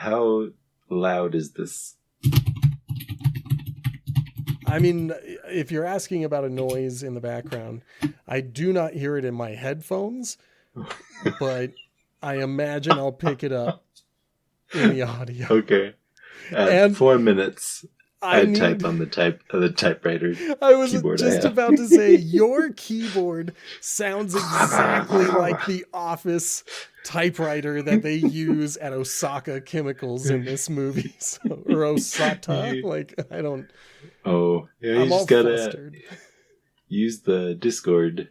how loud is this? I mean, if you're asking about a noise in the background, I do not hear it in my headphones, but I imagine I'll pick it up in the audio. Okay. At And 4 minutes, I type on the typewriter. I was keyboard just about to say, your keyboard sounds exactly like the Office typewriter that they use at Osaka Chemicals in this movie. Or Osata. Like, I don't... Oh, yeah, you I'm all just gotta flustered. use the Discord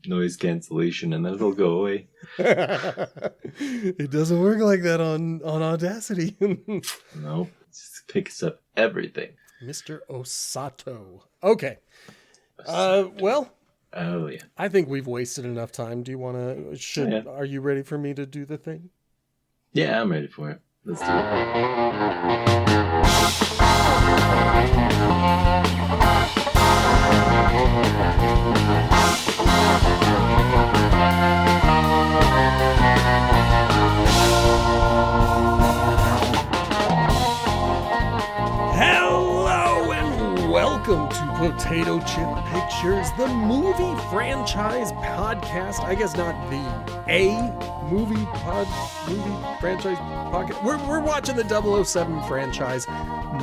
noise cancellation and then it'll go away. It doesn't work like that on Audacity. No, it just picks up everything. Mr. Osato. Okay. Well, oh yeah. I think we've wasted enough time. Do you want to, are you ready for me to do the thing? Yeah, I'm ready for it. Let's do it. Hello and welcome to Potato Chip Pictures, the movie franchise podcast. I guess not the movie franchise podcast. We're watching the 007 franchise.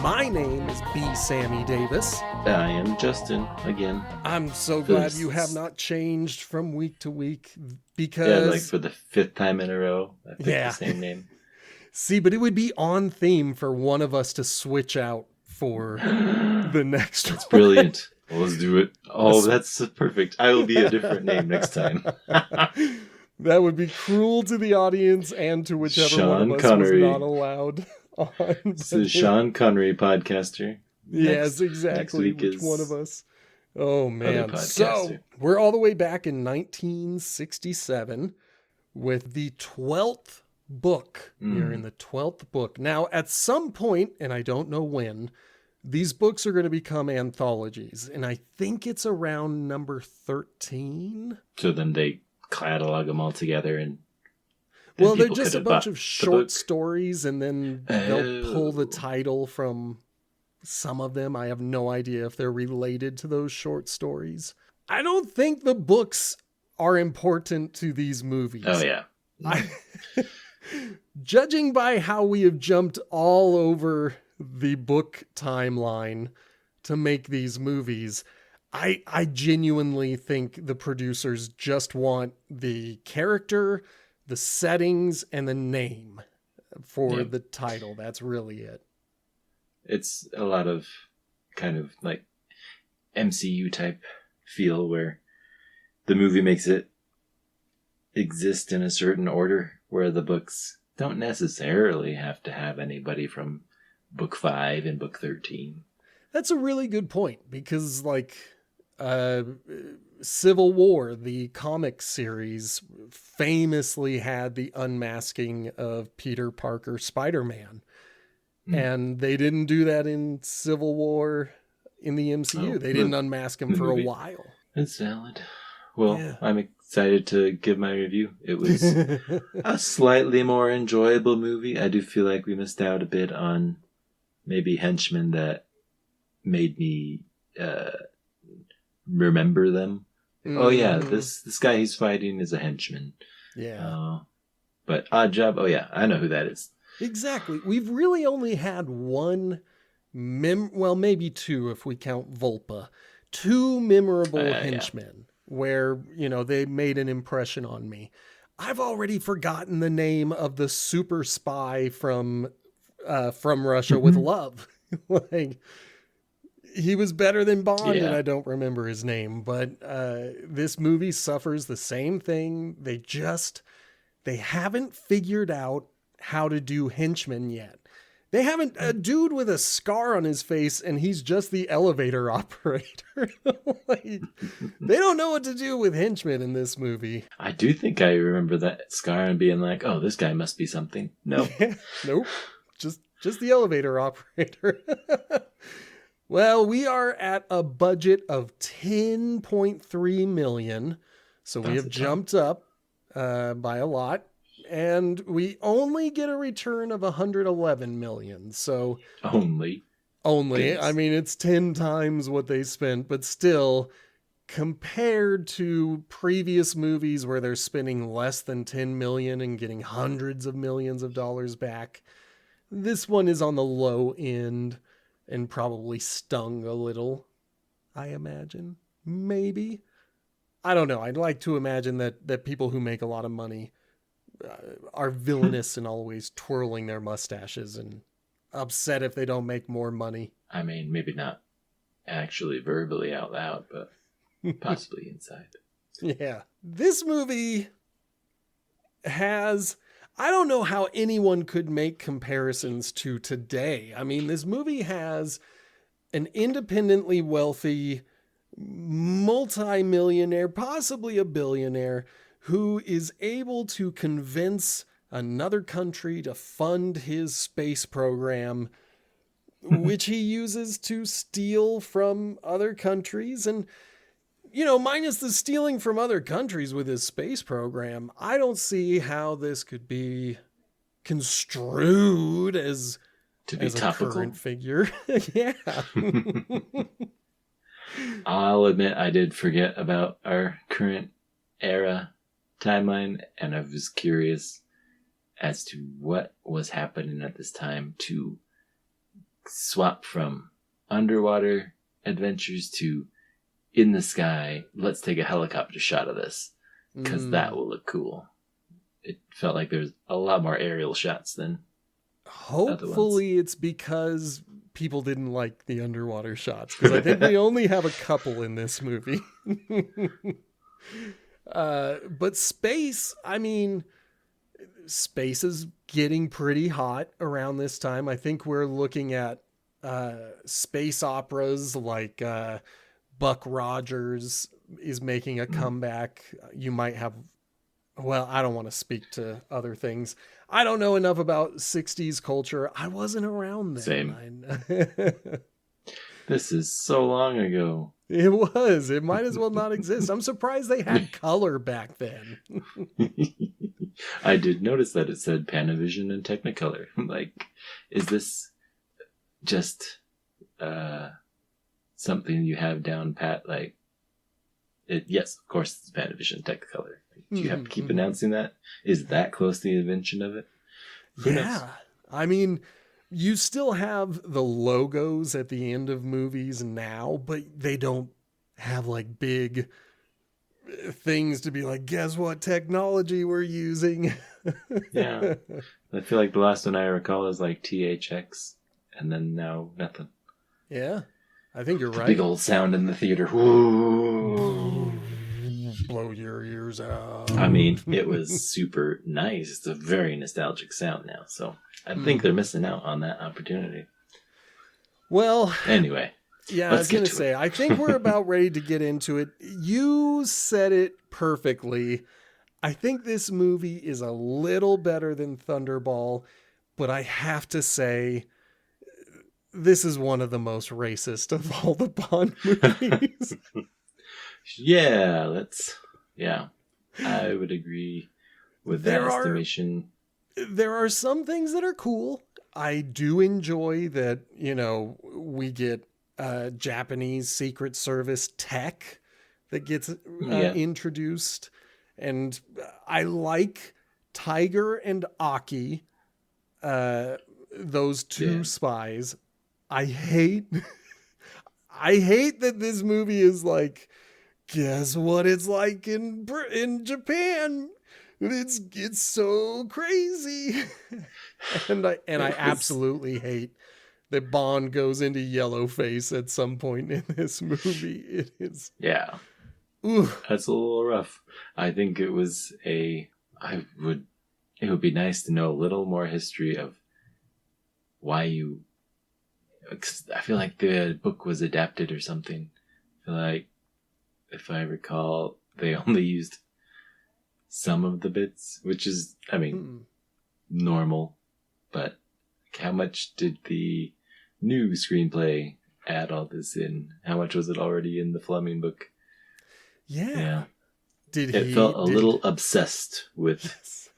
My name is B. Sammy Davis. I am Justin again. I'm so glad you have not changed from week to week because... Yeah, like for the 5th time in a row. I picked the same name. See, but it would be on theme for one of us to switch out for the next one. That's brilliant. Well, let's do it. Oh, that's perfect. I will be a different name next time. That would be cruel to the audience and to whichever Sean one of us Connery. was not allowed on. This is Sean Connery, podcaster. Yes, exactly. Next week Which is one of us? Oh, man. So, podcaster. we're all the way back in 1967 with the 12th book. We're in the 12th book. Now, at some point, and I don't know when, these books are going to become anthologies. And I think it's around number 13. So then they catalog them all together and... Well, they're just a bunch of short stories, and then they'll Oh. pull the title from some of them. I have no idea if they're related to those short stories. I don't think the books are important to these movies. Oh, yeah. Judging by how we have jumped all over the book timeline to make these movies, I genuinely think the producers just want the character, the settings, and the name for the title. That's really it. It's a lot of kind of like MCU type feel where the movie makes it exist in a certain order, where the books don't necessarily have to have anybody from book 5 and book 13. That's a really good point, because like Civil War, the comic series, famously had the unmasking of Peter Parker Spider-Man. And they didn't do that in Civil War in the MCU. They didn't unmask him for a while. That's valid. Well, I'm excited to give my review. It was a slightly more enjoyable movie. I do feel like we missed out a bit on maybe henchmen that made me remember them. Oh yeah, this guy he's fighting is a henchman. Yeah. But Odd Job, oh yeah, I know who that is. Exactly. We've really only had one, well, maybe two if we count Volpa. Two memorable henchmen where, you know, they made an impression on me. I've already forgotten the name of the super spy from Russia with Love. Like, he was better than Bond, and I don't remember his name. But this movie suffers the same thing. They haven't figured out how to do henchmen yet. They haven't, a dude with a scar on his face, and he's just the elevator operator. Like, they don't know what to do with henchmen in this movie. I do think I remember that scar and being like, oh, this guy must be something. No. Nope. Just the elevator operator. Well, we are at a budget of $10.3 million. So we have jumped up by a lot. And we only get a return of 111 million. So Only. only, I Goodness. mean, it's 10 times what they spent, but still, compared to previous movies where they're spending less than 10 million and getting hundreds of millions of dollars back, this one is on the low end and probably stung a little, I imagine. Maybe. I don't know. I'd like to imagine that people who make a lot of money are villainous and always twirling their mustaches and upset if they don't make more money. I mean, maybe not actually verbally out loud, but possibly inside. Yeah. This movie has, I don't know how anyone could make comparisons to today. I mean, this movie has an independently wealthy multi-millionaire, possibly a billionaire, who is able to convince another country to fund his space program, which he uses to steal from other countries. And, you know, minus the stealing from other countries with his space program, I don't see how this could be construed as To be a topical. current figure. Yeah. I'll admit I did forget about our current era timeline, and I was curious as to what was happening at this time to swap from underwater adventures to in the sky. Let's take a helicopter shot of this because that will look cool. It felt like there's a lot more aerial shots than Hopefully it's because people didn't like the underwater shots, because I think we only have a couple in this movie. But space, I mean, space is getting pretty hot around this time. I think we're looking at space operas like Buck Rogers is making a comeback. You might have, well, I don't want to speak to other things. I don't know enough about 60s culture. I wasn't around then. Same. This is so long ago. It was. It might as well not exist. I'm surprised they had color back then. I did notice that it said Panavision and Technicolor. Like, is this just something you have down pat? Like, yes, of course it's Panavision Technicolor. Do you have to keep announcing that? Is that close to the invention of it? Who knows? I mean, you still have the logos at the end of movies now, but they don't have like big things to be like, guess what technology we're using? Yeah. I feel like the last one I recall is like THX, and then now nothing. Yeah, I think you're right. Big old sound in the theater. Whoa. Blow your ears out. I mean, it was super nice. It's a very nostalgic sound now, so I think they're missing out on that opportunity. Well, anyway, yeah, I was going to say, I think we're about ready to get into it. You said it perfectly. I think this movie is a little better than Thunderball, but I have to say, this is one of the most racist of all the Bond movies. Yeah, I would agree with that estimation. There are some things that are cool. I do enjoy that, you know, we get Japanese Secret Service tech that gets introduced. And I like Tiger and Aki, those two spies. I hate that this movie is like, guess what it's like in Japan? It's so crazy. and I absolutely hate that Bond goes into yellow face at some point in this movie. It is. Yeah. That's a little rough. I think it would be nice to know a little more history of why I feel like the book was adapted or something. I feel like, if I recall, they only used some of the bits, which is, I mean, normal. But how much did the new screenplay add all this in? How much was it already in the Fleming book? Yeah. It felt a little obsessed with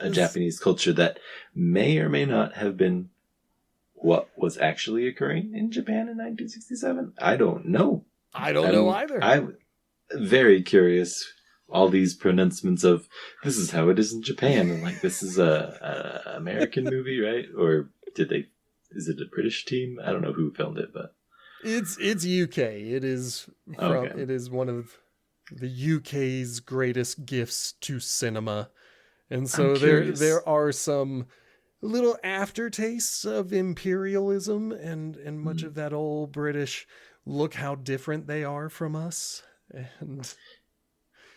a Japanese culture that may or may not have been what was actually occurring in Japan in 1967. I don't know. I don't know either. I'm very curious. All these pronouncements of this is how it is in Japan, and like this is a American movie, right? Or is it a British team? I don't know who filmed it, but it's UK. It is It is one of the UK's greatest gifts to cinema, and so there are some little aftertastes of imperialism and much of that old British. Look how different they are from us, and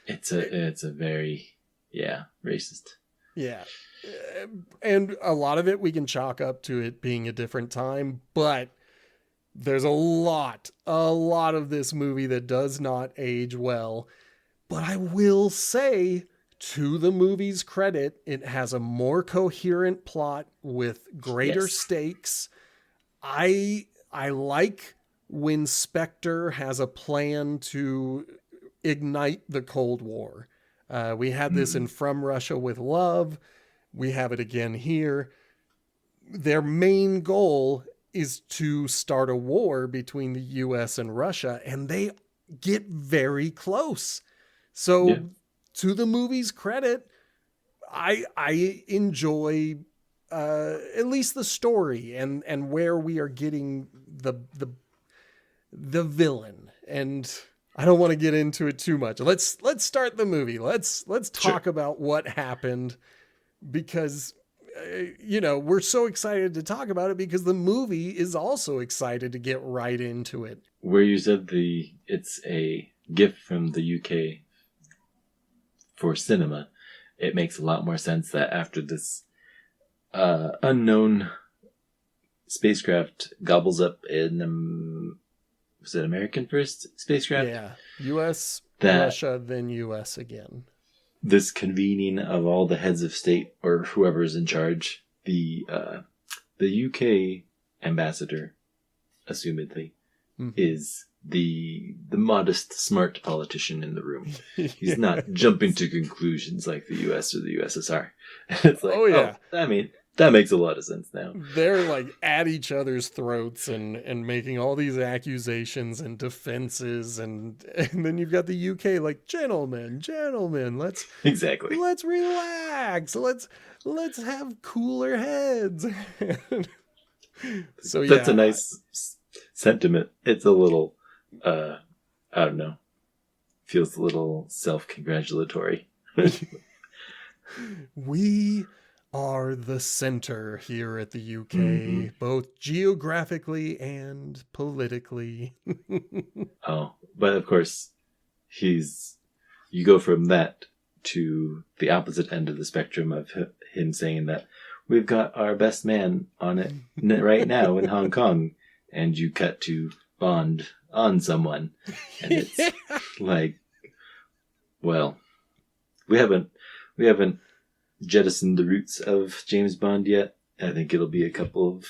it's a very racist. Yeah. And a lot of it we can chalk up to it being a different time, but there's a lot of this movie that does not age well. But I will say, to the movie's credit, it has a more coherent plot with greater stakes. I like when Spectre has a plan to ignite the Cold War. We had this in From Russia with Love. We have it again here. Their main goal is to start a war between the US and Russia, and they get very close. So to the movie's credit, I enjoy at least the story and where we are getting the villain. And I don't want to get into it too much. Let's start the movie. Let's talk about what happened, because we're so excited to talk about it because the movie is also excited to get right into it. Where you said it's a gift from the UK for cinema, it makes a lot more sense that after this unknown spacecraft gobbles up in was it American first spacecraft? Yeah, U.S., Russia, then U.S. again. This convening of all the heads of state or whoever's in charge, the UK ambassador, assumedly, is the modest, smart politician in the room. He's not jumping to conclusions like the US or the USSR. It's like, I mean, that makes a lot of sense now. They're like at each other's throats and making all these accusations and defenses, and then you've got the UK like, gentlemen, let's relax, let's have cooler heads. So that's a nice sentiment. It's a little I don't know, feels a little self-congratulatory. We are the center here at the UK, both geographically and politically. But of course, you go from that to the opposite end of the spectrum of him saying that we've got our best man on it right now in Hong Kong, and you cut to Bond on someone, and it's like, well, we haven't jettisoned the roots of James Bond yet. I think it'll be a couple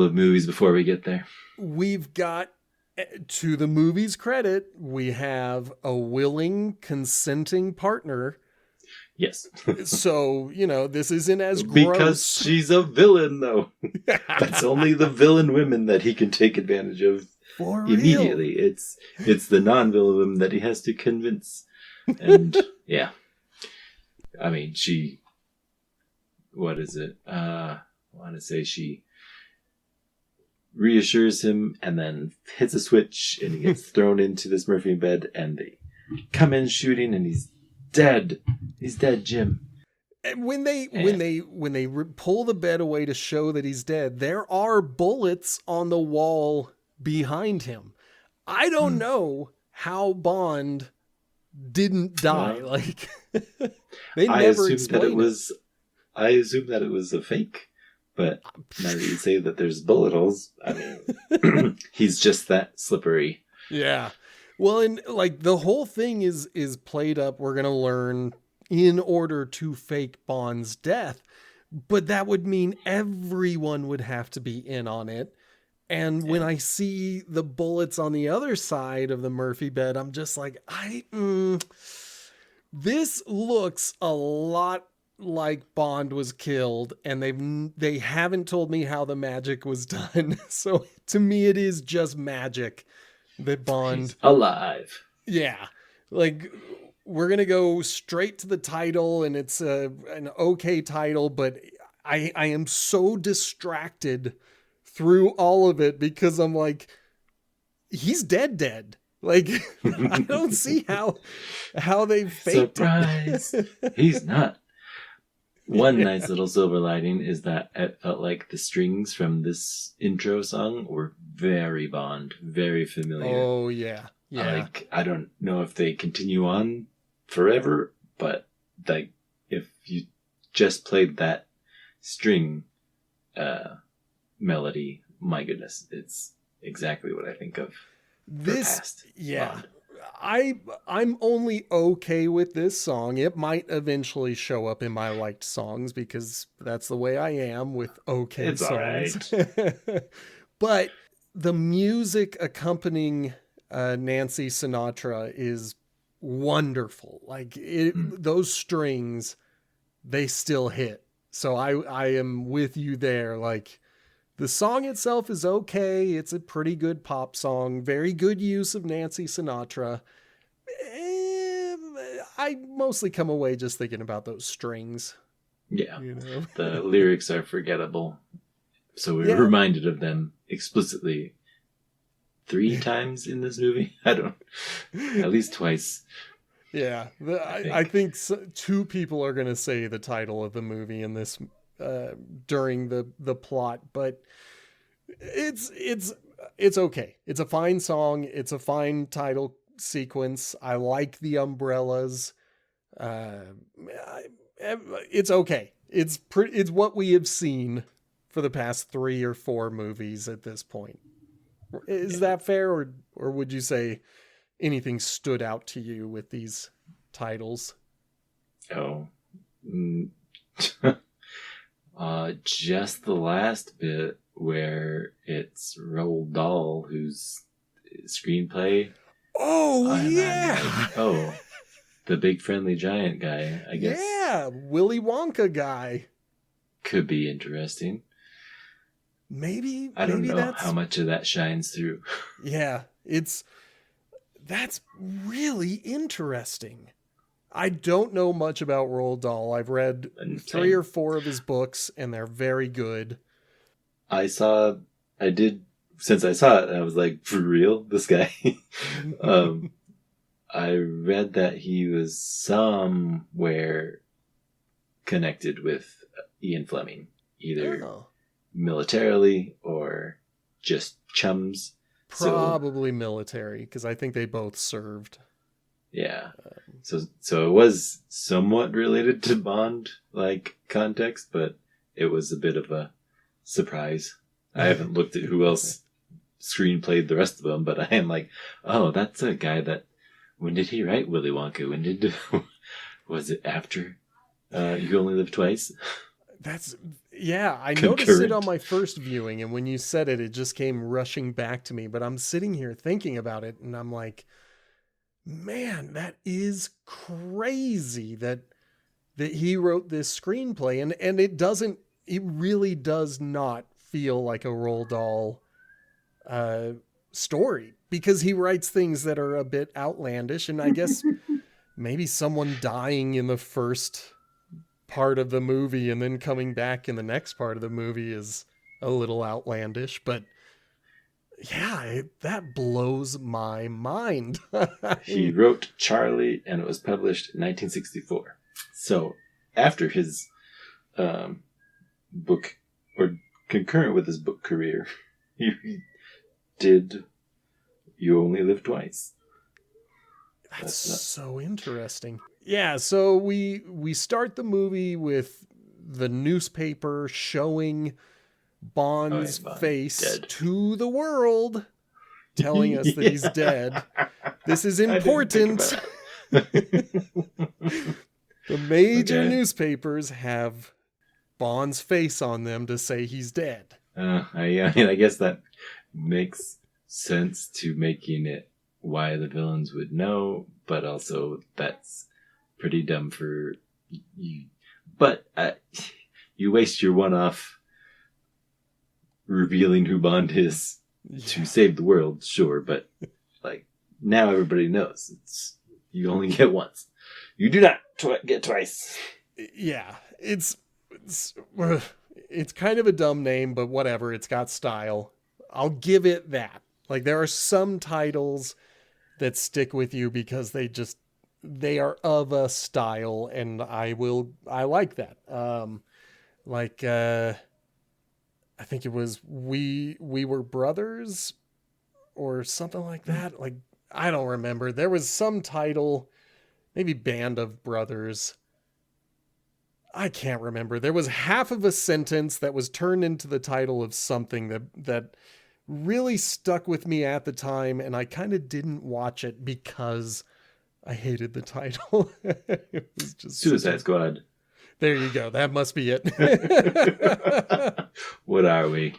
of movies before we get there. We've got, to the movie's credit, we have a willing, consenting partner. Yes. So, this isn't as gross. Because she's a villain, though. That's only the villain women that he can take advantage of immediately. It's the non-villain women that he has to convince. And, yeah. I mean, what is it? I want to say she reassures him and then hits a switch and he gets thrown into this Murphy bed and they come in shooting and he's dead. He's dead, Jim. And when they pull the bed away to show that he's dead, there are bullets on the wall behind him. I don't know how Bond didn't die. Like they never explained it. I assumed that it was a fake, but now that you say that there's bullet holes, I mean, he's just that slippery. Yeah. Well, and like the whole thing is played up. We're gonna learn in order to fake Bond's death, but that would mean everyone would have to be in on it. And when I see the bullets on the other side of the Murphy bed, I'm just like, This looks a lot like Bond was killed, and they haven't told me how the magic was done. So to me, it is just magic that Bond. He's alive. Yeah, like we're gonna go straight to the title, and it's an okay title, but I am so distracted through all of it because I'm like, he's dead. Like I don't see how they faked Surprise! it. He's not. One nice little silver lining is that it felt like the strings from this intro song were very Bond, very familiar. Oh yeah. Like I don't know if they continue on forever, but like if you just played that string melody, my goodness, it's exactly what I think of. This, yeah. Bond. I'm only okay with this song. It might eventually show up in my liked songs because that's the way I am with okay It's songs. But the music accompanying Nancy Sinatra is wonderful. Like those strings, they still hit. So I am with you there. Like the song itself is okay. It's a pretty good pop song. Very good use of Nancy Sinatra. I mostly come away just thinking about those strings. Yeah. You know? The lyrics are forgettable. So we're reminded of them explicitly 3 times in this movie. At least twice. Yeah. I think 2 people are going to say the title of the movie in this during the plot, but it's okay. It's a fine song. It's a fine title sequence. I like the umbrellas. It's okay. It's what we have seen for the past 3 or 4 movies at this point. Is that fair, or would you say anything stood out to you with these titles? Oh. Just the last bit where it's Roald Dahl whose screenplay. Oh, yeah. The big friendly giant guy, I guess. Yeah, Willy Wonka guy. Could be interesting. Maybe I don't know that's how much of that shines through. Yeah, that's really interesting. I don't know much about Roald Dahl. I've read 3 or 4 of his books, and they're very good. Since I saw it, I was like, for real? This guy? I read that he was somewhere connected with Ian Fleming, either militarily or just chums. Probably military, because I think they both served. Yeah. So it was somewhat related to Bond, like, context, but it was a bit of a surprise. I haven't looked at who else screenplayed the rest of them, but I am like, oh, that's a guy that... When did he write Willy Wonka? When did... Was it after You Only Live Twice? I noticed it on my first viewing, and when you said it, it just came rushing back to me, but I'm sitting here thinking about it, and I'm like, man, that is crazy that he wrote this screenplay, and it really does not feel like a Roald Dahl story, because he writes things that are a bit outlandish, and I guess maybe someone dying in the first part of the movie and then coming back in the next part of the movie is a little outlandish, but yeah, that blows my mind. He wrote Charlie, and it was published in 1964. So after his book, or concurrent with his book career, he did You Only Live Twice. That's so interesting. Yeah, so we start the movie with the newspaper showing Bond's face dead to the world, telling us that he's dead. This is important. The major newspapers have Bond's face on them to say he's dead. I guess that makes sense to making it why the villains would know, but also that's pretty dumb for you. But you waste your one-off revealing who Bond is to save the world, sure, but like now everybody knows you only get once. You do not get twice. Yeah, it's kind of a dumb name, but whatever. It's got style. I'll give it that. Like there are some titles that stick with you because they are of a style, and I like that. I think it was We Were Brothers or something like that. Like, I don't remember. There was some title, maybe Band of Brothers. I can't remember. There was half of a sentence that was turned into the title of something that really stuck with me at the time, and I kind of didn't watch it because I hated the title. It was just Suicide Squad. There you go. That must be it. What are we?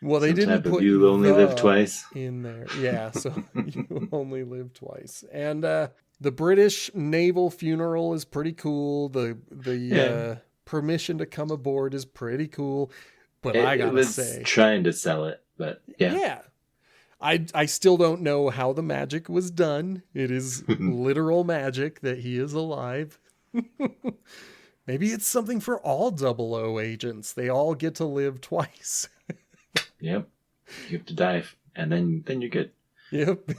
Well, they didn't put You Only Live Twice in there. Yeah, so You Only Live Twice. And the British naval funeral is pretty cool. The permission to come aboard is pretty cool. But I gotta say, trying to sell it, but yeah. Yeah. I still don't know how the magic was done. It is literal magic that he is alive. Maybe it's something for all 00 agents. They all get to live twice. Yep. You have to die, and then you're good. Yep.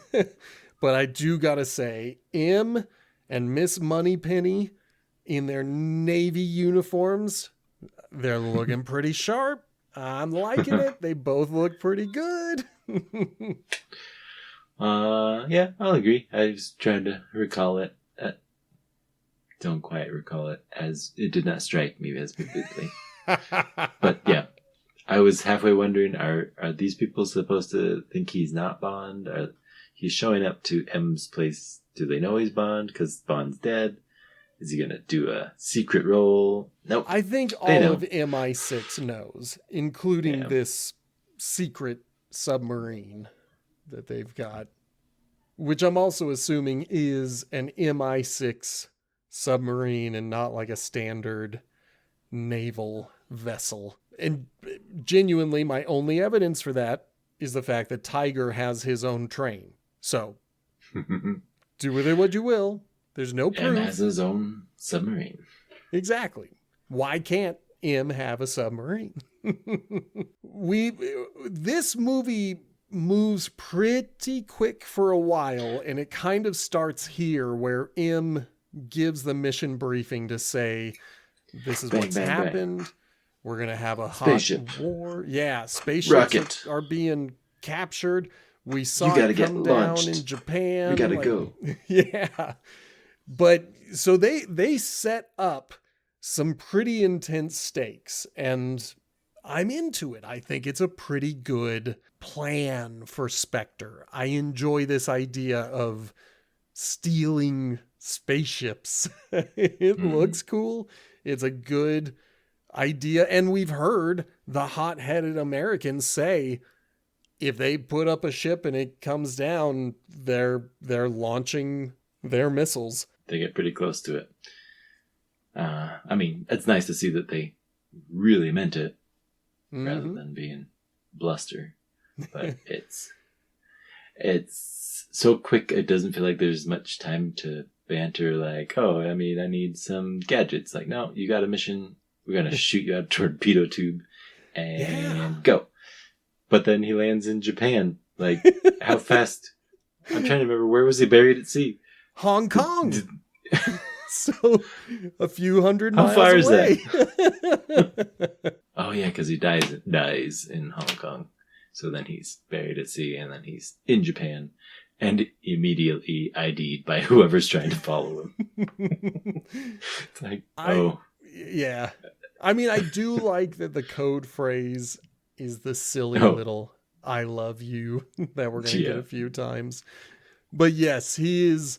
But I do gotta say, M and Miss Moneypenny in their Navy uniforms, they're looking pretty sharp. I'm liking it. They both look pretty good. Yeah, I'll agree. I was trying to recall it. Don't quite recall it, as it did not strike me as vividly. But yeah, I was halfway wondering, are these people supposed to think he's not Bond? He's showing up to M's place. Do they know he's Bond because Bond's dead? Is he going to do a secret role? Nope. I think all of MI6 knows, including this secret submarine that they've got, which I'm also assuming is an MI6 submarine and not like a standard naval vessel. And genuinely, my only evidence for that is the fact that Tiger has his own train. So, do with it what you will. There's no proof. M has his own submarine. Exactly. Why can't M have a submarine? This movie moves pretty quick for a while, and it kind of starts here where M gives the mission briefing to say, this is what's happened. Bang. We're going to have a hot war. Yeah, spaceships are being captured. We saw it come down in Japan. We got to go. Yeah. But so they set up some pretty intense stakes, and I'm into it. I think it's a pretty good plan for Spectre. I enjoy this idea of stealing spaceships. It looks cool. It's a good idea. And we've heard the hot-headed Americans say if they put up a ship and it comes down, they're launching their missiles. They get pretty close to it. I mean, it's nice to see that they really meant it rather than being bluster. But it's so quick, it doesn't feel like there's much time to banter like, oh, I mean, I need some gadgets. Like, no, you got a mission. We're going to shoot you out a torpedo tube and go. But then he lands in Japan. Like, how fast? I'm trying to remember, where was he buried at sea? Hong Kong. So a few hundred miles away. How far is that? Oh, yeah, because he dies in Hong Kong. So then he's buried at sea, and then he's in Japan and immediately ID'd by whoever's trying to follow him. It's like, yeah. I mean, I do like that the code phrase is the silly little I love you that we're going to get a few times. But yes, he is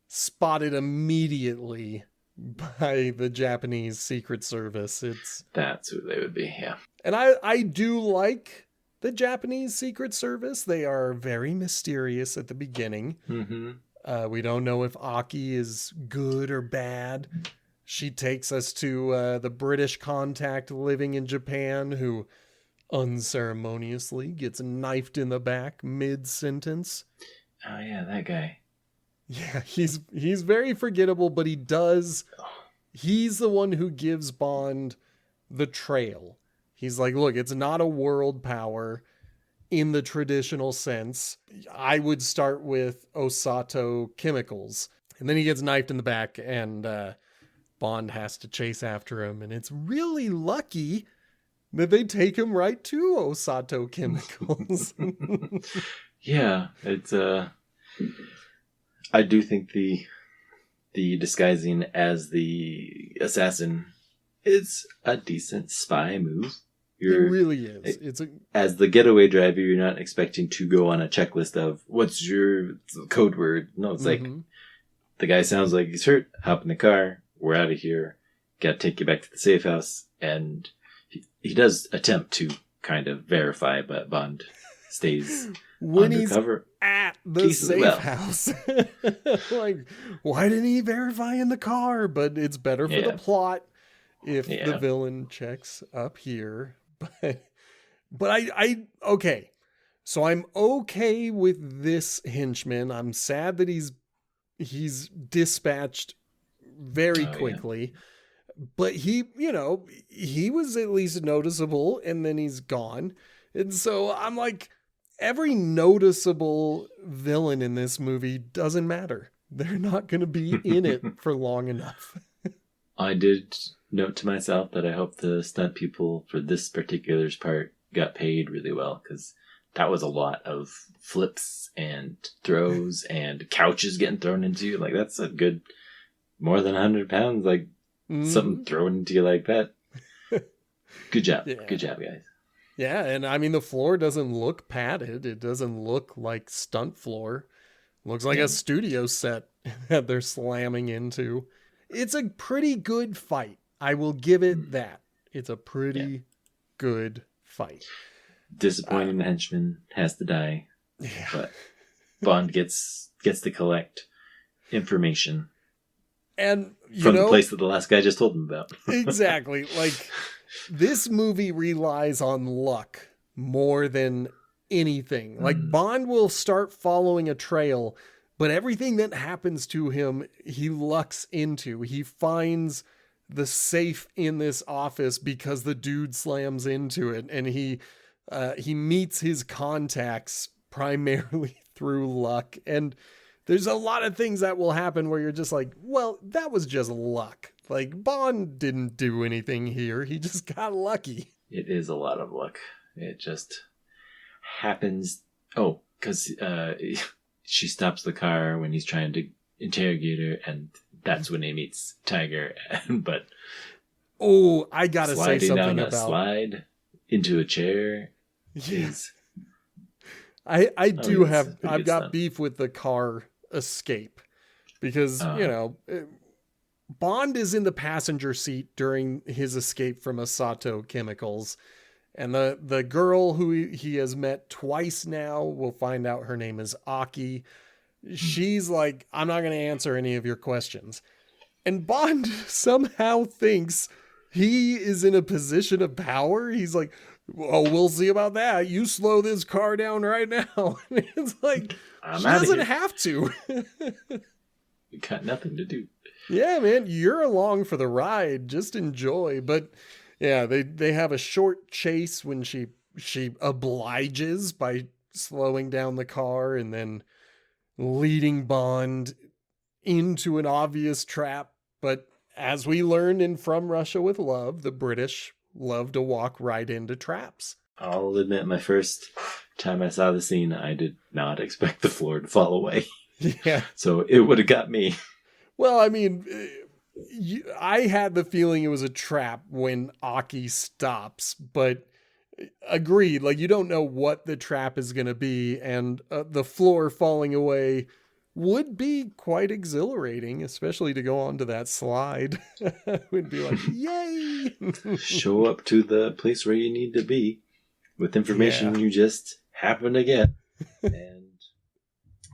spotted immediately by the Japanese Secret Service. That's who they would be, yeah. And I do like the Japanese Secret Service. They are very mysterious at the beginning. Mm-hmm. We don't know if Aki is good or bad. She takes us to the British contact living in Japan who unceremoniously gets knifed in the back mid-sentence. Oh yeah, that guy. Yeah, he's very forgettable, but he's the one who gives Bond the trail. He's like, look, it's not a world power in the traditional sense. I would start with Osato Chemicals. And then he gets knifed in the back and Bond has to chase after him. And it's really lucky that they take him right to Osato Chemicals. Yeah, it's I do think the disguising as the assassin is a decent spy move. It really is. As the getaway driver, you're not expecting to go on a checklist of what's your code word. No, it's like the guy sounds like he's hurt. Hop in the car. We're out of here. Got to take you back to the safe house. And he does attempt to kind of verify, but Bond stays when undercover. He's at the safe house. Like, why didn't he verify in the car? But it's better for the plot if the villain checks up here. But I okay. So I'm okay with this henchman. I'm sad that he's dispatched very quickly. Yeah. But he was at least noticeable and then he's gone. And so I'm like, every noticeable villain in this movie doesn't matter. They're not going to be in it for long enough. I did note to myself that I hope the stunt people for this particular part got paid really well, because that was a lot of flips and throws and couches getting thrown into you. Like, that's a good more than 100 pounds. Like, something thrown into you like that. Good job. Yeah. Good job, guys. Yeah, and I mean, the floor doesn't look padded. It doesn't look like stunt floor. It looks like a studio set that they're slamming into. It's a pretty good fight. I will give it that. It's a pretty good fight. Disappointing the henchman has to die. Yeah. But Bond gets to collect information. And from the place that the last guy just told him about. Exactly. Like, this movie relies on luck more than anything. Like, Bond will start following a trail, but everything that happens to him, he lucks into. He finds the safe in this office because the dude slams into it, and he meets his contacts primarily through luck. And there's a lot of things that will happen where you're just like, well, that was just luck. Like, Bond didn't do anything here. He just got lucky. It is a lot of luck. It just happens. Oh, because she stops the car when he's trying to interrogate her, and that's when he meets Tiger. But I gotta say something down about a slide into a chair. Yes, I've got beef with the car escape because Bond is in the passenger seat during his escape from Osato Chemicals, and the girl who he has met twice now, we'll find out her name is Aki. She's like, I'm not going to answer any of your questions. And Bond somehow thinks he is in a position of power. He's like, oh, we'll see about that. You slow this car down right now. And it's like, she doesn't have to. You got nothing to do. Yeah, man, you're along for the ride. Just enjoy. But yeah, they have a short chase when she obliges by slowing down the car and then leading Bond into an obvious trap. But as we learned in From Russia with Love, the British love to walk right into traps. I'll admit, my first time I saw the scene, I did not expect the floor to fall away. Yeah. So it would have got me. Well, I mean, I had the feeling it was a trap when Aki stops, but agreed. Like, you don't know what the trap is going to be, and the floor falling away would be quite exhilarating, especially to go onto that slide. Would be like, yay! Show up to the place where you need to be with information you just happen to get. And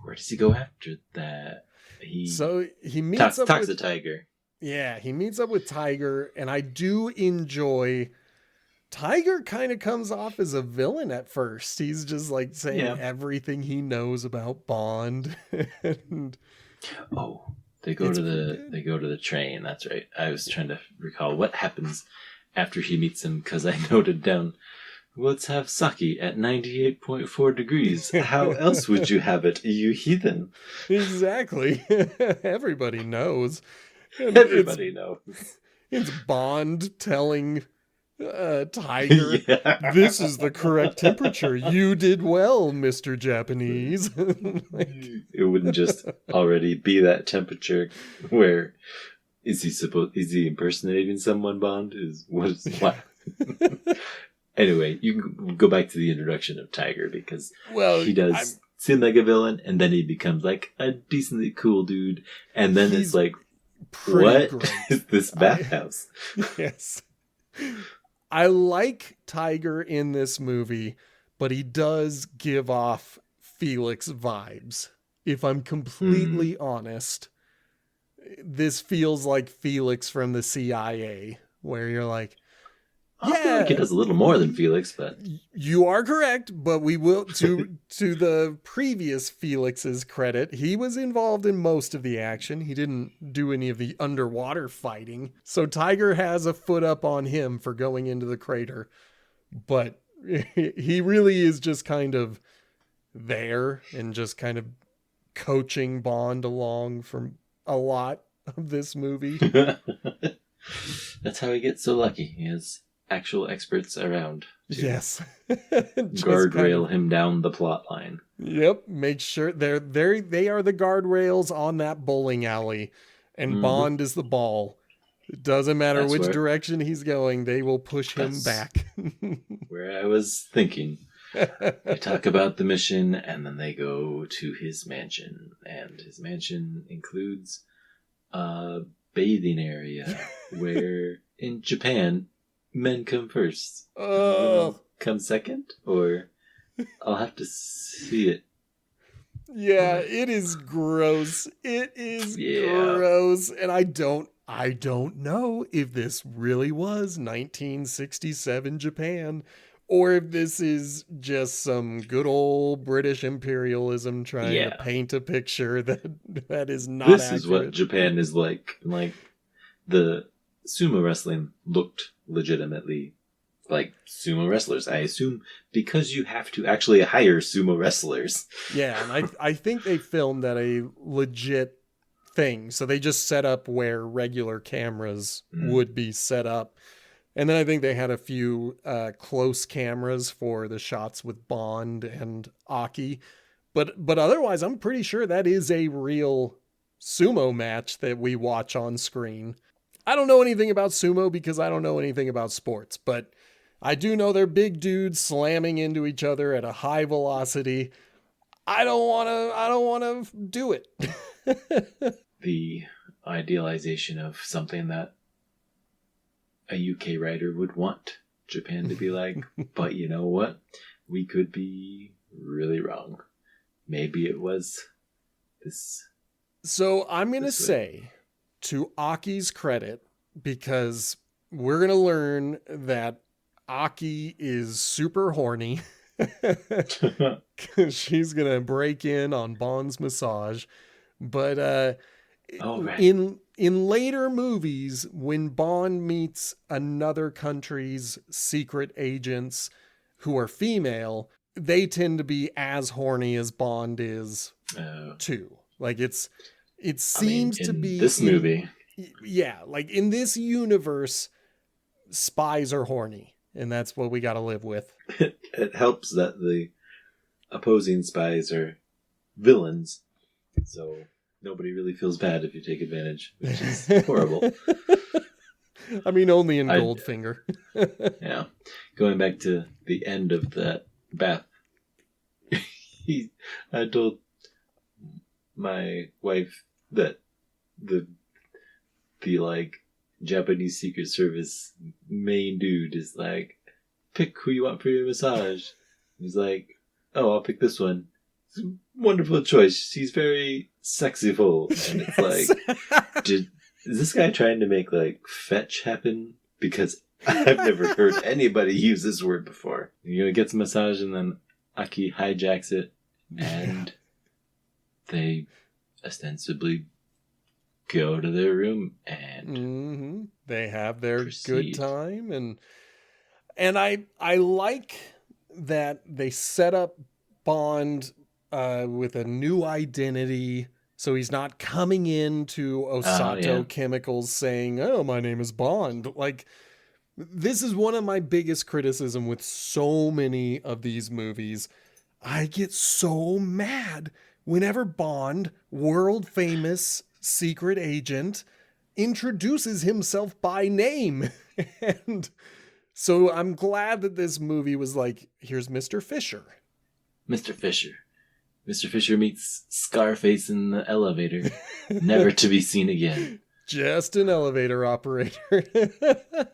where does he go after that? he meets up talks with to Tiger. Yeah, he meets up with Tiger, and I do enjoy. Tiger kind of comes off as a villain at first. He's just like saying everything he knows about Bond. And they go to the train. That's right. I was trying to recall what happens after he meets him because I noted down, let's have sake at 98.4 degrees. How else would you have it, you heathen? Exactly. Everybody knows. And Everybody knows. It's Bond telling Tiger, this is the correct temperature. You did well, Mr. Japanese. It wouldn't just already be that temperature. Where is he impersonating someone? Bond what? Anyway, you can go back to the introduction of Tiger because he does seem like a villain, and then he becomes like a decently cool dude, and then it's like, what is this bathhouse? Yes. I like Tiger in this movie, but he does give off Felix vibes. If I'm completely honest, this feels like Felix from the CIA, where you're like, I feel like he does a little more than Felix, but you are correct. But we will to the previous Felix's credit, he was involved in most of the action. He didn't do any of the underwater fighting, so Tiger has a foot up on him for going into the crater. But he really is just kind of there and just kind of coaching Bond along for a lot of this movie. That's how he gets so lucky. He has actual experts around to guardrail him down the plot line. Yep, make sure they are the guardrails on that bowling alley, and Bond is the ball. It doesn't matter which direction he's going, they will push him back. Where I was thinking. They talk about the mission, and then they go to his mansion, and his mansion includes a bathing area where in Japan men come first. Women come second? Or I'll have to see it. Yeah, it is gross. It is gross. And I don't know if this really was 1967 Japan, or if this is just some good old British imperialism trying to paint a picture that is not accurate. This is what Japan is like. Like, the sumo wrestling looked legitimately like sumo wrestlers, I assume, because you have to actually hire sumo wrestlers. Yeah, and I think they filmed at a legit thing. So they just set up where regular cameras would be set up. And then I think they had a few close cameras for the shots with Bond and Aki. But otherwise, I'm pretty sure that is a real sumo match that we watch on screen. I don't know anything about sumo because I don't know anything about sports, but I do know they're big dudes slamming into each other at a high velocity. I don't want to do it. The idealization of something that a UK writer would want Japan to be like, but you know what? We could be really wrong. Maybe it was this. So I'm going to say, to Aki's credit, because we're going to learn that Aki is super horny. She's going to break in on Bond's massage. But in later movies, when Bond meets another country's secret agents who are female, they tend to be as horny as Bond is too. Like it seems to be this movie. Yeah, like in this universe, spies are horny, and that's what we got to live with. It helps that the opposing spies are villains, so nobody really feels bad if you take advantage, which is horrible. I mean, only in Goldfinger. Yeah. Going back to the end of that bath, I told my wife that the like Japanese Secret Service main dude is like, pick who you want for your massage. He's like, oh, I'll pick this one. wonderful choice. She's very sexyful. And it's like, is this guy trying to make, like, fetch happen? Because I've never heard anybody use this word before. You know, gets a massage and then Aki hijacks it and they ostensibly go to their room and they have their proceed. good time, and I like that they set up Bond with a new identity, so he's not coming into Osato Chemicals saying, "Oh, my name is Bond." Like, this is one of my biggest criticism with so many of these movies. I get so mad whenever Bond, world famous secret agent, introduces himself by name. And so I'm glad that this movie was like, here's Mr. Fisher. Mr. Fisher. Mr. Fisher meets Scarface in the elevator, never to be seen again. Just an elevator operator.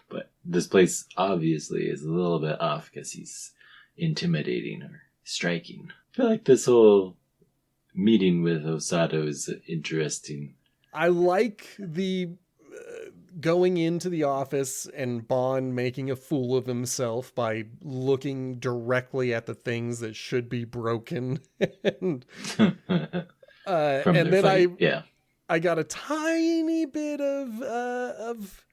But this place obviously is a little bit off because he's intimidating or striking. I feel like this whole meeting with Osato is interesting. I like the going into the office and Bond making a fool of himself by looking directly at the things that should be broken. And then fight. I got a tiny bit of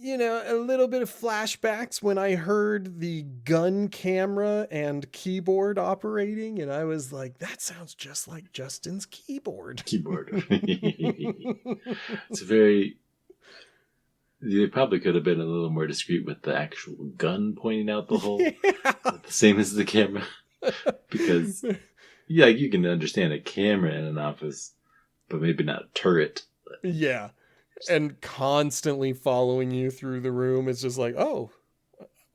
you know, a little bit of flashbacks when I heard the gun camera and keyboard operating, and I was like, that sounds just like Justin's keyboard. It's very... They probably could have been a little more discreet with the actual gun pointing out the hole. Yeah. The same as the camera. Because, yeah, you can understand a camera in an office, but maybe not a turret. Yeah. And constantly following you through the room. It's just like, oh,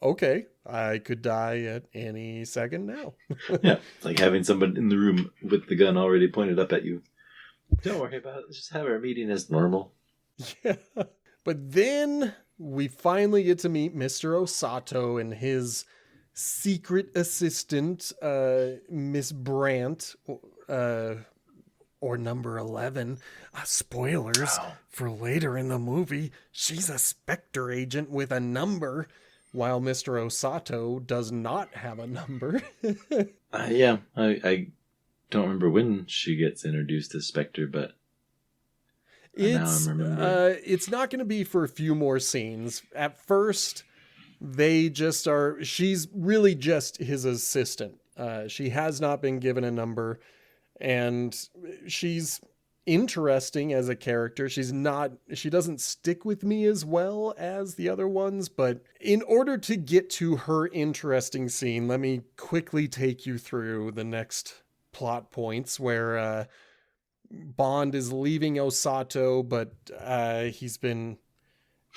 okay, I could die at any second now. Yeah, it's like having someone in the room with the gun already pointed up at you. Don't worry about it. Let's just have our meeting as normal. Yeah. But then we finally get to meet Mr. Osato and his secret assistant, Miss Brandt, or number 11. Spoilers for later in the movie. She's a Spectre agent with a number, while Mr. Osato does not have a number. Yeah, I don't remember when she gets introduced as Spectre, but it's not going to be for a few more scenes. At first, they just are... She's really just his assistant. She has not been given a number, and she's interesting as a character. She doesn't stick with me as well as the other ones, but in order to get to her interesting scene, let me quickly take you through the next plot points where Bond is leaving Osato, but he's been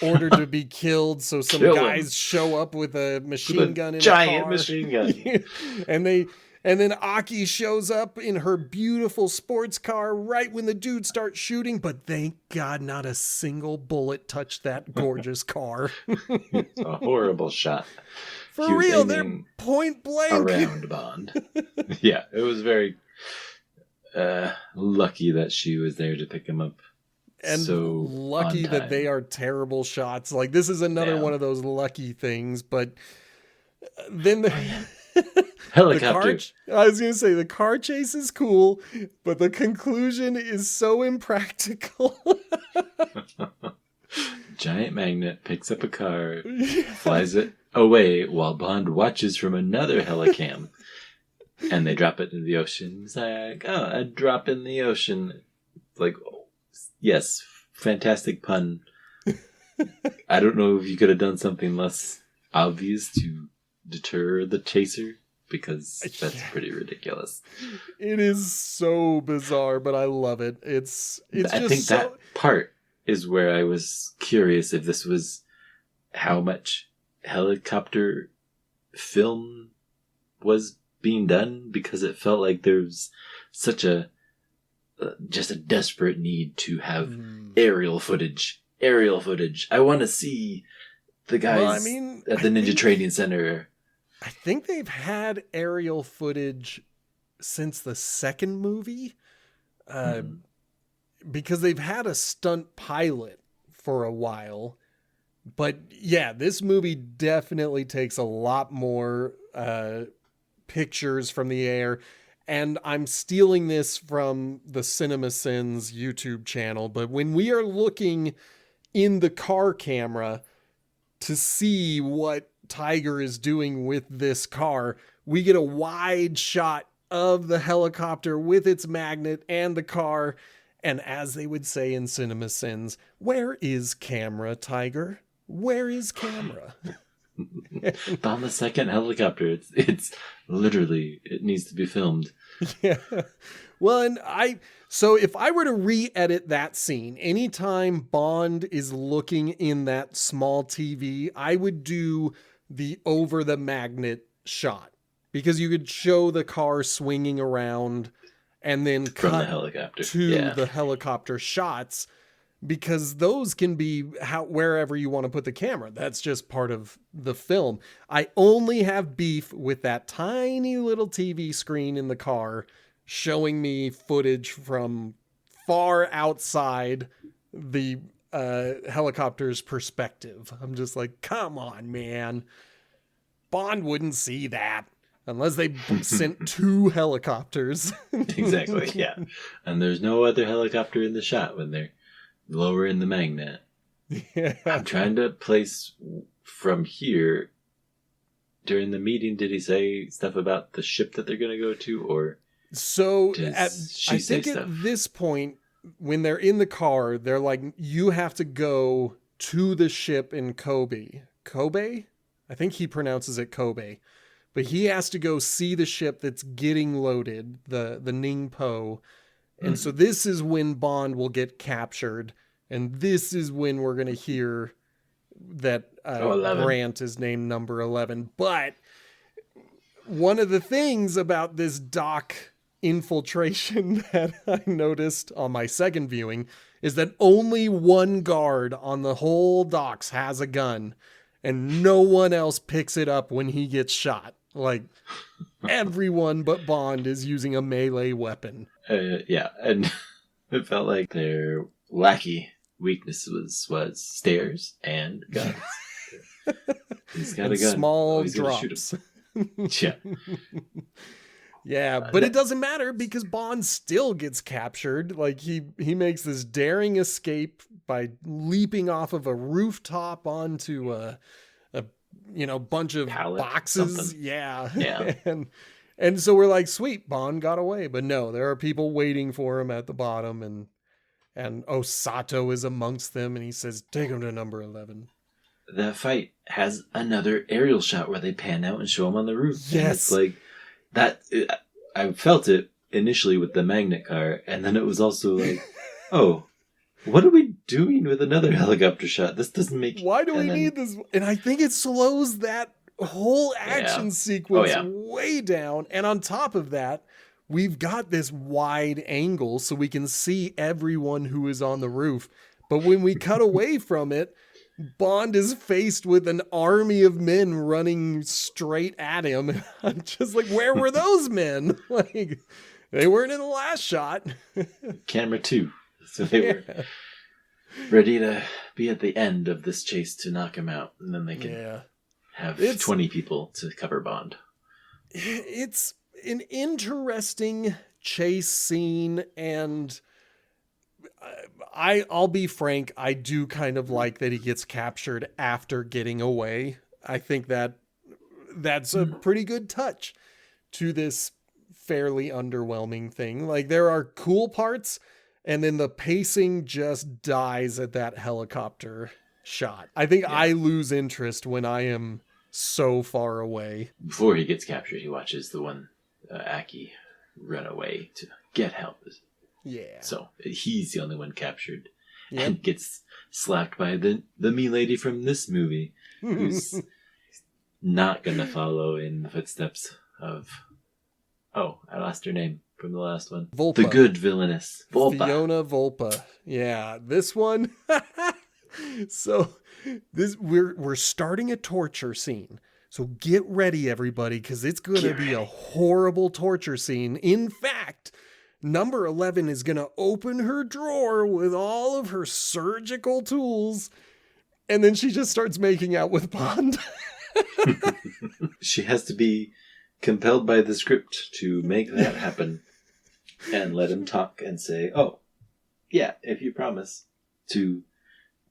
ordered to be killed, so some guys show up with a machine gun in a giant car. Machine gun. And then Aki shows up in her beautiful sports car right when the dude starts shooting, but thank God not a single bullet touched that gorgeous car. It's a horrible shot. For real, they're point blank. Around Bond. Yeah, it was very lucky that she was there to pick him up. And so lucky that they are terrible shots. Like, this is another one of those lucky things, but then helicopter. I was going to say the car chase is cool, but the conclusion is so impractical. Giant magnet picks up a car, flies it away while Bond watches from another helicam, and they drop it into the ocean. It's like, oh, a drop in the ocean. Like, oh, yes, fantastic pun. I don't know if you could have done something less obvious to deter the chaser, because that's pretty ridiculous. It is so bizarre, but I love it. It's I think that part is where I was curious if this was how much helicopter film was being done, because it felt like there's such just a desperate need to have aerial footage. I want to see the guys at the Ninja Training Center. I think they've had aerial footage since the second movie, Mhm. because they've had a stunt pilot for a while. But yeah, this movie definitely takes a lot more pictures from the air. And I'm stealing this from the CinemaSins YouTube channel. But when we are looking in the car camera to see what Tiger is doing with this car, we get a wide shot of the helicopter with its magnet and the car. And as they would say in CinemaSins, where is camera, Tiger? Where is camera? On the second helicopter, it's literally, it needs to be filmed. Yeah. Well, and so if I were to re-edit that scene, anytime Bond is looking in that small TV, I would do the over the magnet shot, because you could show the car swinging around and then From the cut helicopter. to Yeah. the helicopter shots, because those can be wherever you want to put the camera. That's just part of the film. I only have beef with that tiny little TV screen in the car showing me footage from far outside the helicopter's perspective. I'm just like, come on, man. Bond wouldn't see that unless they sent 2 helicopters. Exactly, yeah. And there's no other helicopter in the shot when they're lowering the magnet. Yeah. I'm trying to place from here. During the meeting, did he say stuff about the ship that they're going to go to, or So does she I say think stuff? at this point, when they're in the car, they're like, you have to go to the ship in Kobe. Kobe? I think he pronounces it Kobe. But he has to go see the ship that's getting loaded, the Ningpo. And so this is when Bond will get captured. And this is when we're going to hear that 11. Brandt is named number 11. But one of the things about this dock infiltration that I noticed on my second viewing is that only one guard on the whole docks has a gun, and no one else picks it up when he gets shot. Like, everyone but Bond is using a melee weapon. Yeah, and it felt like their wacky weakness was stairs and guns. He's got And a gun. small He's gonna shoot drops. him. Yeah. Yeah, but it doesn't matter because Bond still gets captured. Like he makes this daring escape by leaping off of a rooftop onto a bunch of Pallet, boxes. something. Yeah. Yeah. And so we're like, sweet, Bond got away. But no, there are people waiting for him at the bottom, and Osato is amongst them, and he says, take him to number 11. The fight has another aerial shot where they pan out and show him on the roof. Yes. And it's like that. I felt it initially with the magnet car, and then it was also like, oh, what are we doing with another helicopter shot? This doesn't make. Why do we need this? And I think it slows that whole action sequence way down. And on top of that, we've got this wide angle so we can see everyone who is on the roof. But when we cut away from it, Bond is faced with an army of men running straight at him. I'm just like, where were those men? Like, they weren't in the last shot. Camera 2. So they were ready to be at the end of this chase to knock him out. And then they can have 20 people to cover Bond. It's an interesting chase scene, and I'll be frank, I do kind of like that he gets captured after getting away. I think that's a pretty good touch to this fairly underwhelming thing. Like, there are cool parts, and then the pacing just dies at that helicopter shot. I think I lose interest when I am so far away. Before he gets captured, he watches the one Aki run away to get help. Yeah. So he's the only one captured and gets slapped by the me lady from this movie, who's not going to follow in the footsteps of... Oh, I lost her name from the last one. Volpa. The good villainess. Volpa. Fiona Volpa. Yeah, this one. So we're starting a torture scene. So get ready, everybody, because it's going to be a horrible torture scene. In fact, number 11 is going to open her drawer with all of her surgical tools, and then she just starts making out with Bond. She has to be compelled by the script to make that happen and let him talk and say, oh, yeah, if you promise to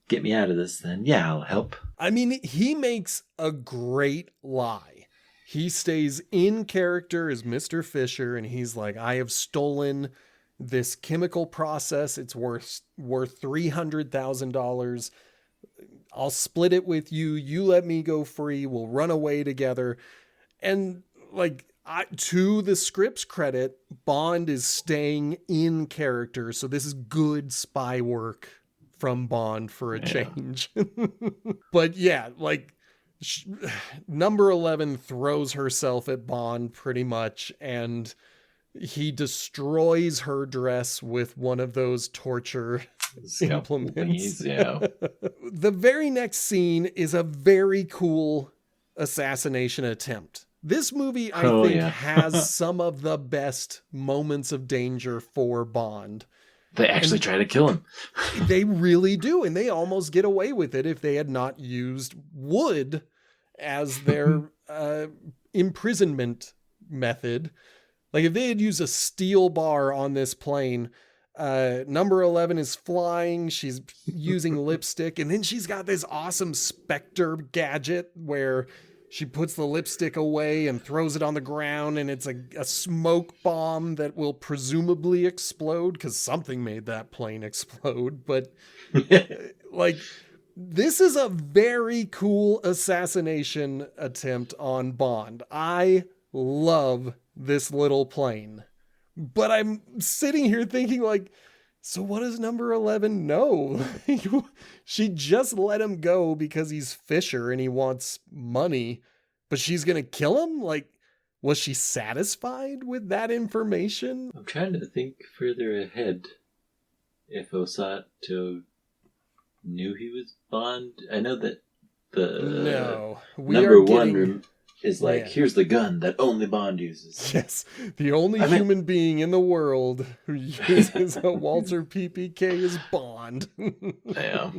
get me out of this, then yeah, I'll help. I mean, he makes a great lie. He stays in character as Mr. Fisher, and he's like, I have stolen this chemical process. It's worth $300,000. I'll split it with you. You let me go free. We'll run away together. And like, to the script's credit, Bond is staying in character. So this is good spy work from Bond for a change. But yeah, like number 11 throws herself at Bond pretty much, and he destroys her dress with one of those torture implements. Yeah. The very next scene is a very cool assassination attempt. This movie, I think, has some of the best moments of danger for Bond. They actually try to kill him. They really do. And they almost get away with it if they had not used wood as their imprisonment method. Like if they had used a steel bar on this plane, number 11 is flying. She's using lipstick. And then she's got this awesome Spectre gadget where she puts the lipstick away and throws it on the ground, and it's a smoke bomb that will presumably explode because something made that plane explode. But like, this is a very cool assassination attempt on Bond. I love this little plane, but I'm sitting here thinking like, so what does number 11 know? She just let him go because he's Fisher and he wants money, but she's going to kill him? Like, was she satisfied with that information? I'm trying to think further ahead. If Osato knew he was Bond, I know that the number one is like, here's the gun that only Bond uses. Yes, the only human being in the world who uses a Walther PPK is Bond. Yeah.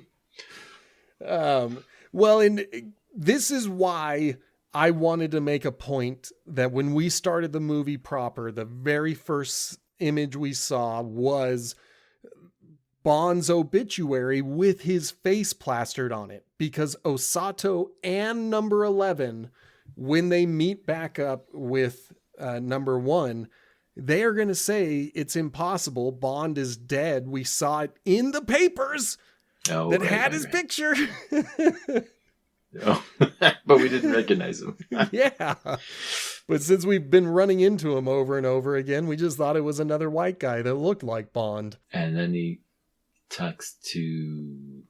Well, and this is why I wanted to make a point that when we started the movie proper, the very first image we saw was Bond's obituary with his face plastered on it, because Osato and number 11, when they meet back up with number 1, they are going to say it's impossible. Bond is dead. We saw it in the papers that had his picture. Oh, but we didn't recognize him. Yeah. But since we've been running into him over and over again, we just thought it was another white guy that looked like Bond. And then he talks to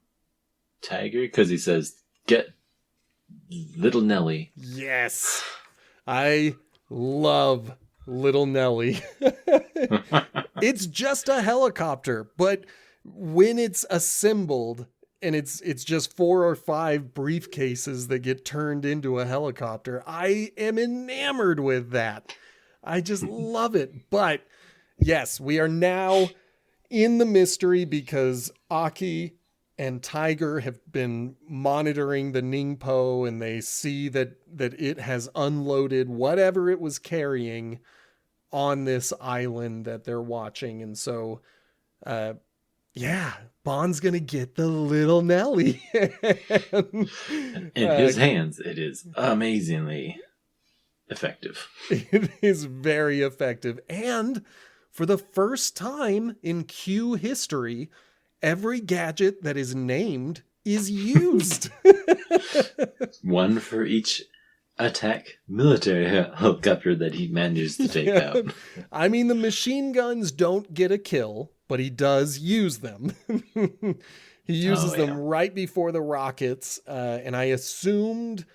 Tiger because he says, get Little Nelly. Yes. I love Little Nelly. It's just a helicopter, but when it's assembled and it's just 4 or 5 briefcases that get turned into a helicopter, I am enamored with that. I just love it. But yes, we are now in the mystery because Aki and Tiger have been monitoring the Ningpo, and they see that it has unloaded whatever it was carrying on this island that they're watching. And so, Bond's going to get the Little Nelly. In his hands, it is amazingly effective. It is very effective. And for the first time in Q history, every gadget that is named is used. One for each attack military helicopter that he manages to take out. I mean, the machine guns don't get a kill, but he does use them. He uses them right before the rockets, and I assumed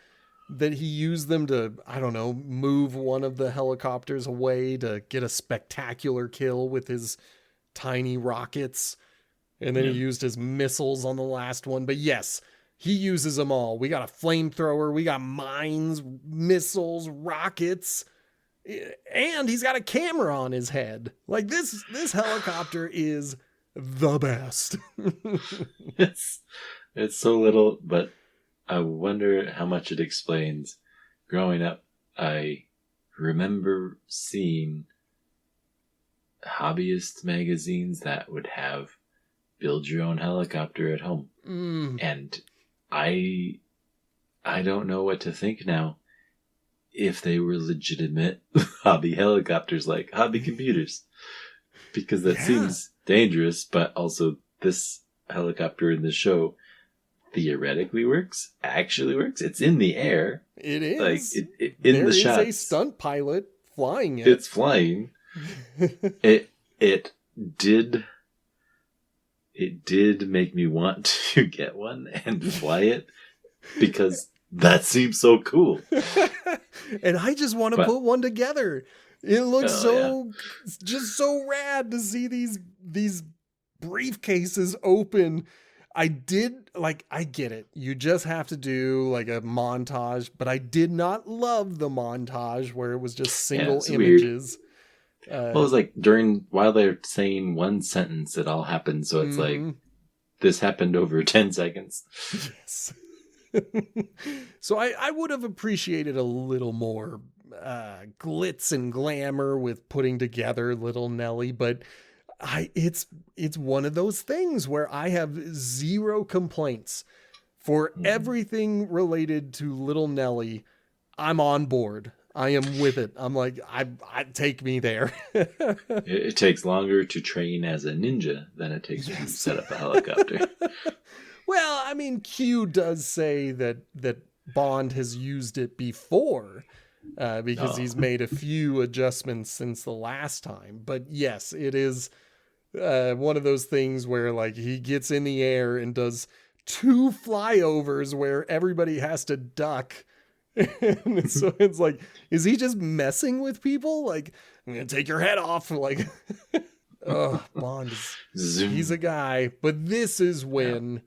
that he used them to, I don't know, move one of the helicopters away to get a spectacular kill with his tiny rockets. And then he used his missiles on the last one. But yes, he uses them all. We got a flamethrower, we got mines, missiles, rockets, and he's got a camera on his head. Like this helicopter is the best. It's so little, but I wonder how much it explains. Growing up, I remember seeing hobbyist magazines that would have build your own helicopter at home. And I don't know what to think now. If they were legitimate hobby helicopters, like hobby computers, because that seems dangerous, but also this helicopter in the show theoretically actually works. It's in the air. It is. Like in the shot. There is a stunt pilot flying it. It's flying. It did make me want to get one and fly it because that seems so cool. And I just want to put one together. It looks just so rad to see these briefcases open. I get it. You just have to do like a montage, but I did not love the montage where it was just single images. Well, it was like while they're saying one sentence, it all happened. So it's like, this happened over 10 seconds. Yes. So I would have appreciated a little more glitz and glamour with putting together Little Nelly, but it's one of those things where I have zero complaints for everything related to Little Nelly. I'm on board. I am with it. I'm like, I take me there. It takes longer to train as a ninja than it takes to set up a helicopter. Well, I mean, Q does say that Bond has used it before because he's made a few adjustments since the last time. But yes, it is one of those things where like he gets in the air and does 2 flyovers where everybody has to duck. And so it's like, is he just messing with people? Like, I'm going to take your head off. Like, Bond he's a guy. But this is when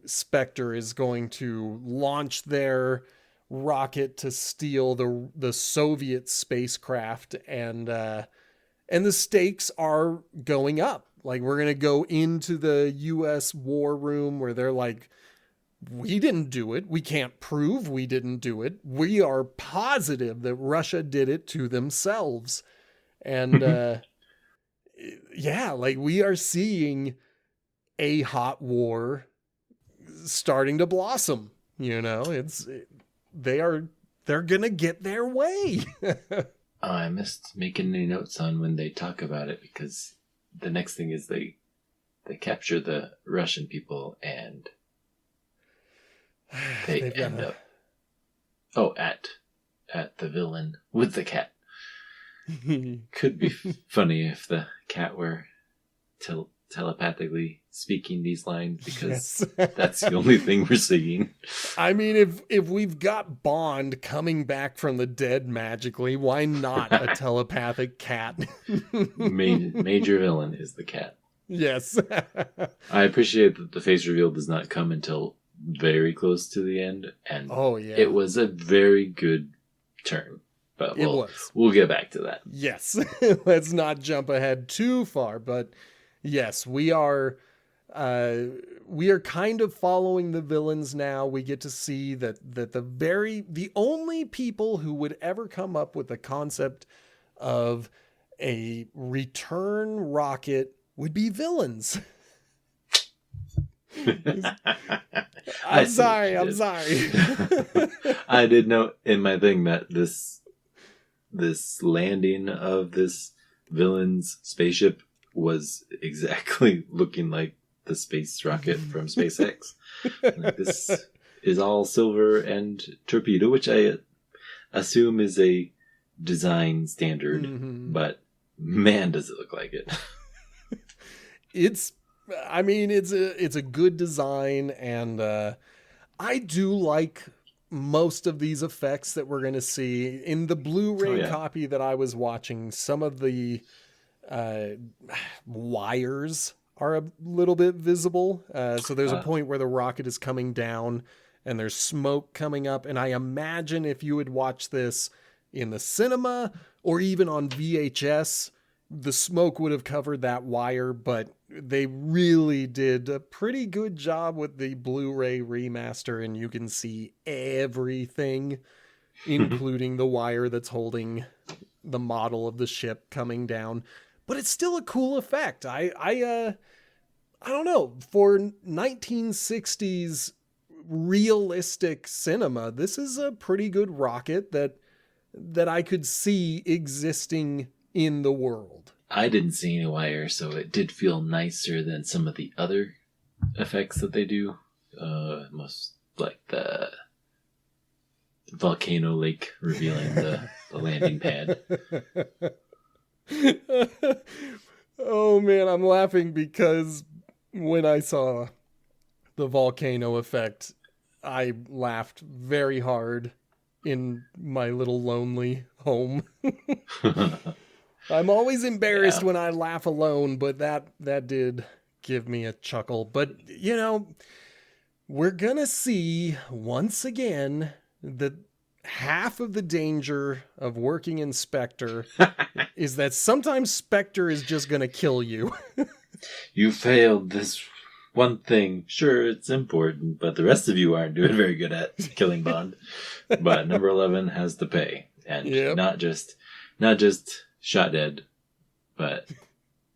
Spectre is going to launch their rocket to steal the Soviet spacecraft, and the stakes are going up. Like, we're going to go into the US war room where they're like, we didn't do it. We can't prove we didn't do it. We are positive that Russia did it to themselves. And like we are seeing a hot war starting to blossom. You know, they're gonna get their way. I missed making any notes on when they talk about it, because the next thing is they capture the Russian people and they end up at the villain with the cat. Could be funny if the cat were telepathically speaking these lines, because that's the only thing we're seeing. I mean, if we've got Bond coming back from the dead magically, why not a telepathic cat? Major villain is the cat. Yes. I appreciate that the face reveal does not come until very close to the end, and it was a very good turn. But we'll get back to that. Yes. Let's not jump ahead too far, but yes, we are kind of following the villains now. We get to see that the only people who would ever come up with the concept of a return rocket would be villains. I'm sorry. I did note in my thing that this landing of this villain's spaceship was exactly looking like the space rocket from SpaceX. Like, this is all silver and torpedo, which I assume is a design standard, but man, does it look like it. It's a good design, and I do like most of these effects that we're going to see in the Blu-ray copy that I was watching. Some of the wires are a little bit visible. So there's a point where the rocket is coming down and there's smoke coming up. And I imagine if you would watch this in the cinema or even on VHS, the smoke would have covered that wire, but they really did a pretty good job with the Blu-ray remaster, and you can see everything, including the wire that's holding the model of the ship coming down. But it's still a cool effect. I don't know, for 1960s realistic cinema, this is a pretty good rocket that I could see existing in the world. I didn't see any wire, so it did feel nicer than some of the other effects that they do. Most like the volcano lake revealing the landing pad. Oh man, I'm laughing because when I saw the volcano effect, I laughed very hard in my little lonely home. I'm always embarrassed when I laugh alone, but that did give me a chuckle. But, you know, we're going to see once again that half of the danger of working in Spectre is that sometimes Spectre is just going to kill you. You failed this one thing. Sure, it's important, but the rest of you aren't doing very good at killing Bond. But number 11 has to pay. And not just shot dead, but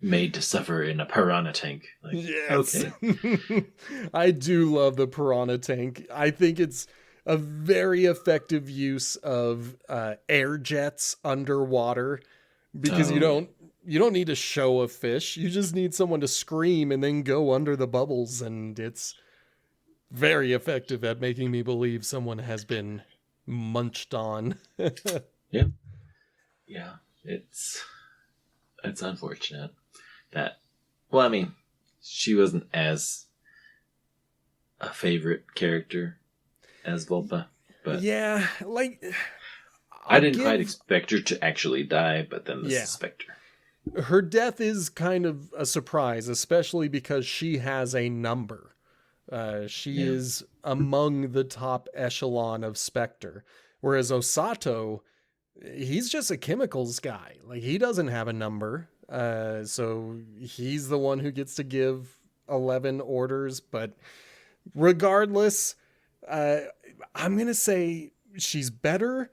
made to suffer in a piranha tank. Like, yes. Okay. I do love the piranha tank. I think it's a very effective use of air jets underwater, because you don't need to show a fish. You just need someone to scream and then go under the bubbles, and it's very effective at making me believe someone has been munched on. Yeah. Yeah. It's unfortunate that, well, I mean, she wasn't as a favorite character as Volpa, but yeah, like I didn't quite expect her to actually die, but then this is Spectre. Her death is kind of a surprise, especially because she has a number. She is among the top echelon of Spectre, whereas Osato, he's just a chemicals guy. Like, he doesn't have a number. So he's the one who gets to give 11 orders. But regardless, I'm going to say she's better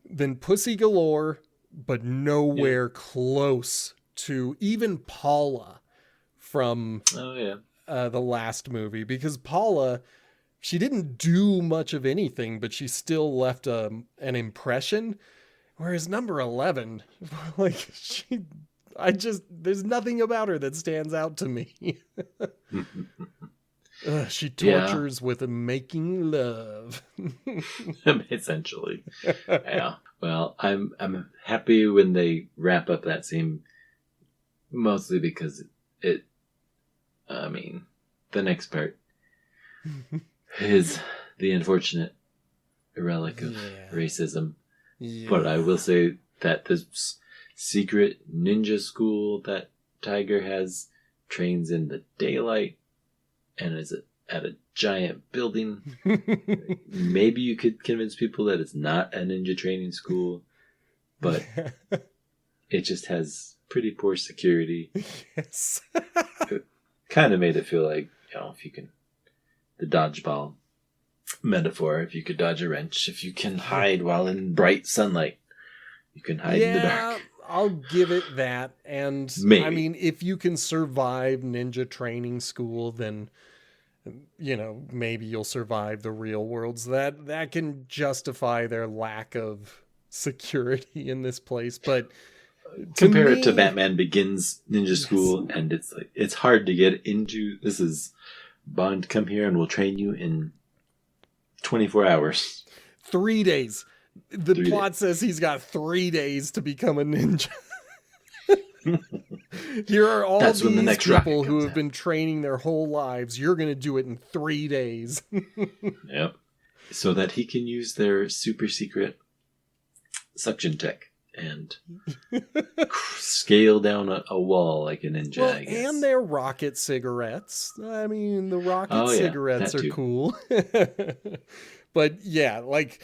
than Pussy Galore, but nowhere close to even Paula from the last movie. Because Paula, she didn't do much of anything, but she still left an impression. Whereas number 11, like, there's nothing about her that stands out to me. She tortures with making love. Essentially. Yeah. Well, I'm happy when they wrap up that scene, mostly because the next part is the unfortunate relic of racism. Yeah. But I will say that this secret ninja school that Tiger has trains in the daylight and is at a giant building. Maybe you could convince people that it's not a ninja training school, but it just has pretty poor security. Yes. It kind of made it feel like, if you can, the dodgeball metaphor, if you could dodge a wrench, if you can hide while in bright sunlight, you can hide in the dark. I'll give it that. And maybe. I mean, if you can survive ninja training school, then maybe you'll survive the real world. So that can justify their lack of security in this place. But compare it to Batman Begins Ninja School, and it's hard to get into. This is Bond, come here and we'll train you in 24 hours. 3 days. The plot says he's got 3 days to become a ninja. Here are all these people who have been training their whole lives. You're going to do it in 3 days. Yep. So that he can use their super secret suction tech and scale down a wall like a ninja, Well, I guess. and they're rocket cigarettes. I mean, the rocket Yeah, cigarettes that are too. cool. But yeah, like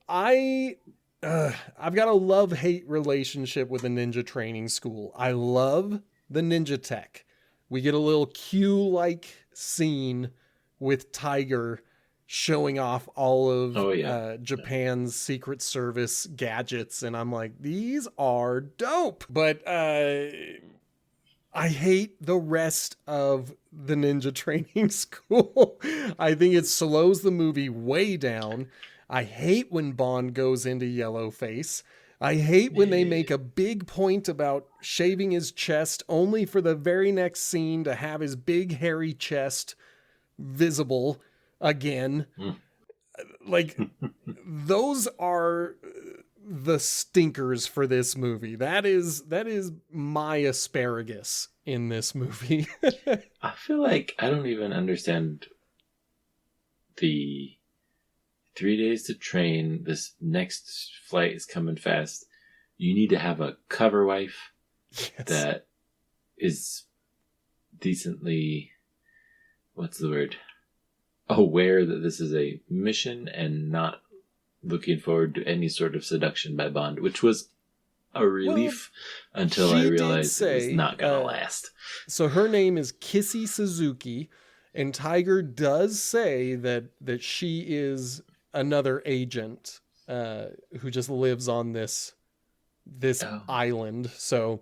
I've got a love-hate relationship with the ninja training school. I love the ninja tech. We get a little Q-like scene with Tiger showing off all of Japan's Secret Service gadgets, and I'm like, these are dope. But I hate the rest of the ninja training school. I think it slows the movie way down. I hate when Bond goes into yellow face. I hate when they make a big point about shaving his chest only for the very next scene to have his big hairy chest visible again. Like, those are the stinkers for this movie. That is my asparagus in this movie. I feel like I don't even understand the 3 days to train. This next flight is coming fast. You need to have a cover wife that is decently, what's the word? Aware that this is a mission and not looking forward to any sort of seduction by Bond, which was a relief until I realized it was not going to last. So her name is Kissy Suzuki, and Tiger does say that she is another agent who just lives on this island. So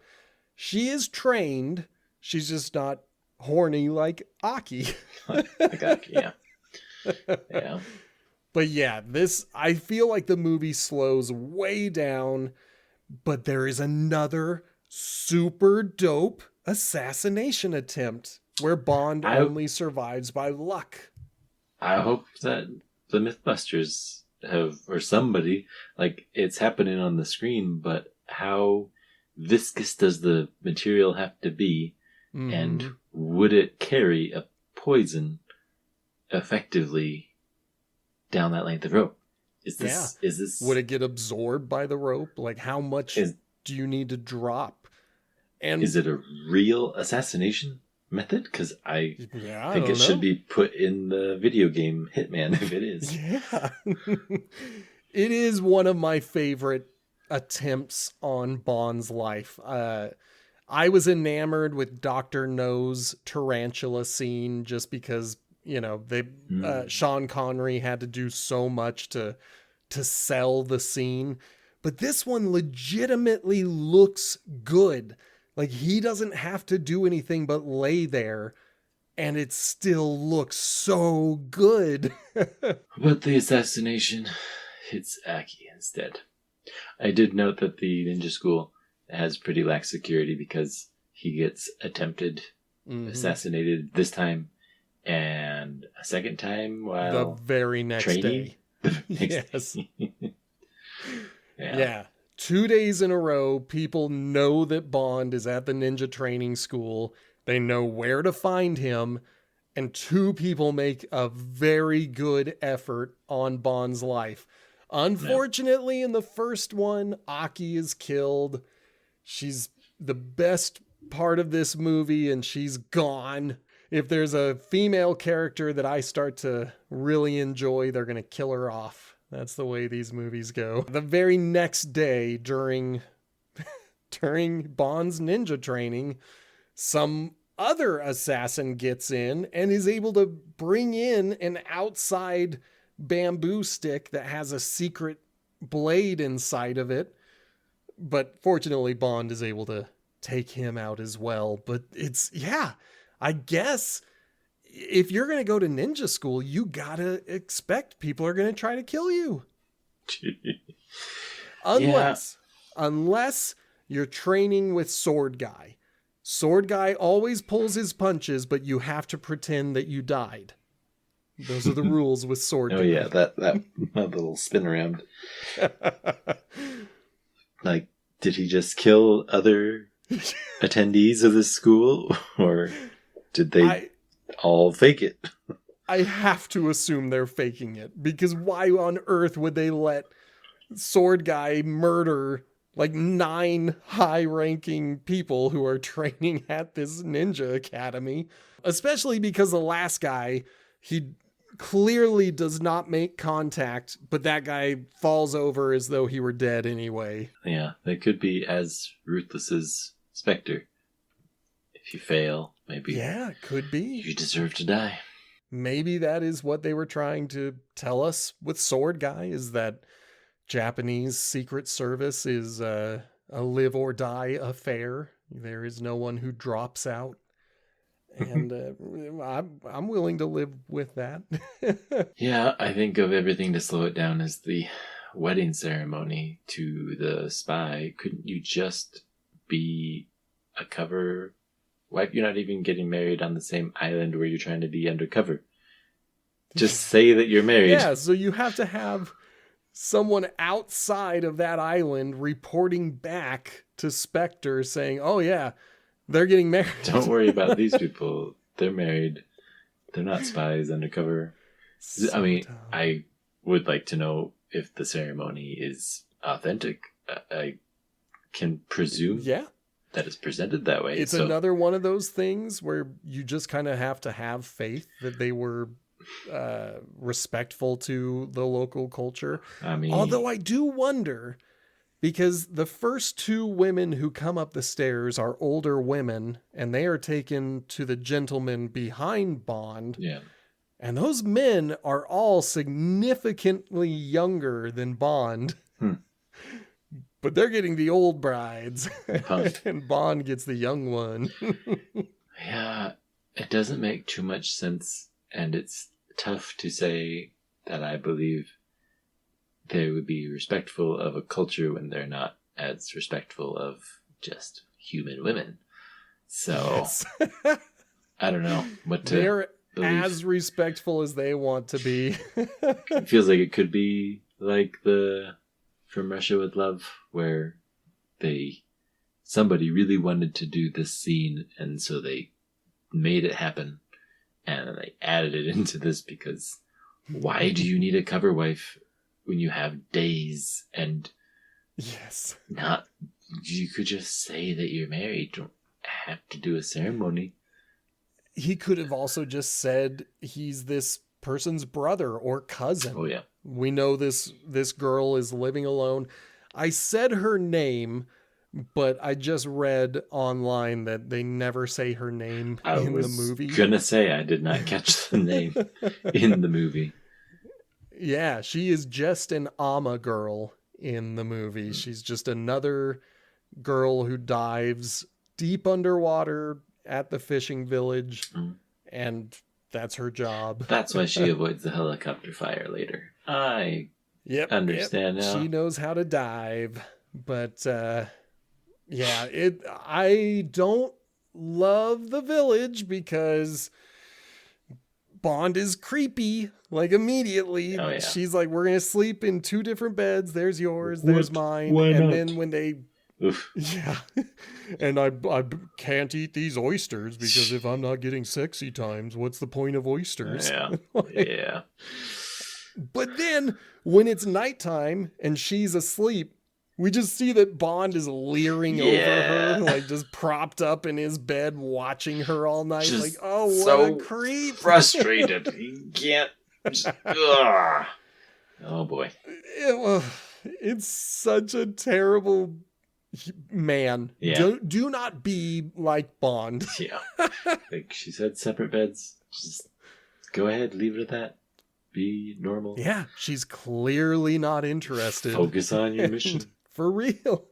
she is trained. She's just not horny like Aki. Like Aki, yeah. Yeah. But yeah, I feel like the movie slows way down, but there is another super dope assassination attempt where Bond only survives by luck. I hope that the Mythbusters have, or somebody, like, it's happening on the screen, but how viscous does the material have to be? Mm-hmm. And would it carry a poison effectively down that length of rope? Is this would it get absorbed by the rope? Like, how much do you need to drop? And is it a real assassination method? Because I think it should be put in the video game Hitman if it is. Yeah. It is one of my favorite attempts on Bond's life. I was enamored with Dr. No's tarantula scene just because, you know, Sean Connery had to do so much to sell the scene. But this one legitimately looks good. Like, he doesn't have to do anything but lay there, and it still looks so good. But the assassination hits Aki instead. I did note that the ninja school has pretty lax security because he gets attempted assassinated this time and a second time while the very next training. Day. Yes. Yeah. 2 days in a row, people know that Bond is at the ninja training school. They know where to find him. And 2 people make a very good effort on Bond's life. Unfortunately, in the first one, Aki is killed. She's the best part of this movie, and she's gone. If there's a female character that I start to really enjoy, they're going to kill her off. That's the way these movies go. The very next day, during Bond's ninja training, some other assassin gets in and is able to bring in an outside bamboo stick that has a secret blade inside of it. But fortunately, Bond is able to take him out as well. But I guess if you're going to go to ninja school, you got to expect people are going to try to kill you. Unless you're training with Sword Guy. Sword Guy always pulls his punches, but you have to pretend that you died. Those are the rules with Sword Guy. Oh yeah, that little spin around. Like, did he just kill other attendees of this school, or did they all fake it? I have to assume they're faking it, because why on earth would they let Sword Guy murder like 9 high-ranking people who are training at this ninja academy, especially because the last guy, he clearly does not make contact, but that guy falls over as though he were dead anyway. Yeah, they could be as ruthless as Spectre. If you fail, maybe Yeah, could be. you deserve to die. Maybe that is what they were trying to tell us with Sword Guy, is that Japanese Secret Service is a live or die affair. There is no one who drops out. And I'm willing to live with that. Yeah, I think of everything to slow it down as the wedding ceremony to the spy. Couldn't you just be a cover wife? You're not even getting married on the same island where you're trying to be undercover. Just say that you're married. Yeah, so you have to have someone outside of that island reporting back to Spectre saying, oh yeah, they're getting married. Don't worry about these people. They're married. They're not spies undercover. So I mean, dumb. I would like to know if the ceremony is authentic. I can presume Yeah. that it's presented that way. It's another one of those things where you just kind of have to have faith that they were respectful to the local culture. I mean, Although I do wonder, because the first 2 women who come up the stairs are older women, and they are taken to the gentleman behind Bond. yeah, And those men are all significantly younger than Bond. But they're getting the old brides. And Bond gets the young one. yeah, it doesn't make too much sense, and it's tough to say that I believe they would be respectful of a culture when they're not as respectful of just human women. So Yes. I don't know what to They're believe. as respectful as they want to be. It feels like it could be like the From Russia with Love, where somebody really wanted to do this scene, and so they made it happen, and they added it into this because why do you need a cover wife when you have days and Yes. not? You could just say that you're married. Don't have to do a ceremony. He could have also just said he's this person's brother or cousin. Oh yeah, We know this girl is living alone. I said her name, but I just read online that they never say her name I in was the movie. gonna say I did not catch the name in the movie. Yeah, she is just an Ama girl in the movie. She's just another girl who dives deep underwater at the fishing village, and that's her job. That's why she avoids the helicopter fire later. I understand now. She knows how to dive, but yeah, I don't love the village because Bond is creepy, like immediately. Oh, yeah. She's like, we're gonna sleep in 2 different beds. There's yours, there's mine. Why and not? then when they Oof. yeah, and I can't eat these oysters because if I'm not getting sexy times, what's the point of oysters? Yeah. Like, Yeah. But then when it's nighttime and she's asleep, we just see that Bond is leering over Yeah. her, like just propped up in his bed, watching her all night. Just like, oh, what so a creep. Frustrated. He can't. Ugh. Oh boy. It's such a terrible man. Yeah. Do not be like Bond. Yeah. Like she said, separate beds. Just go ahead, leave it at that. Be normal. Yeah, she's clearly not interested. Focus on your mission. For real.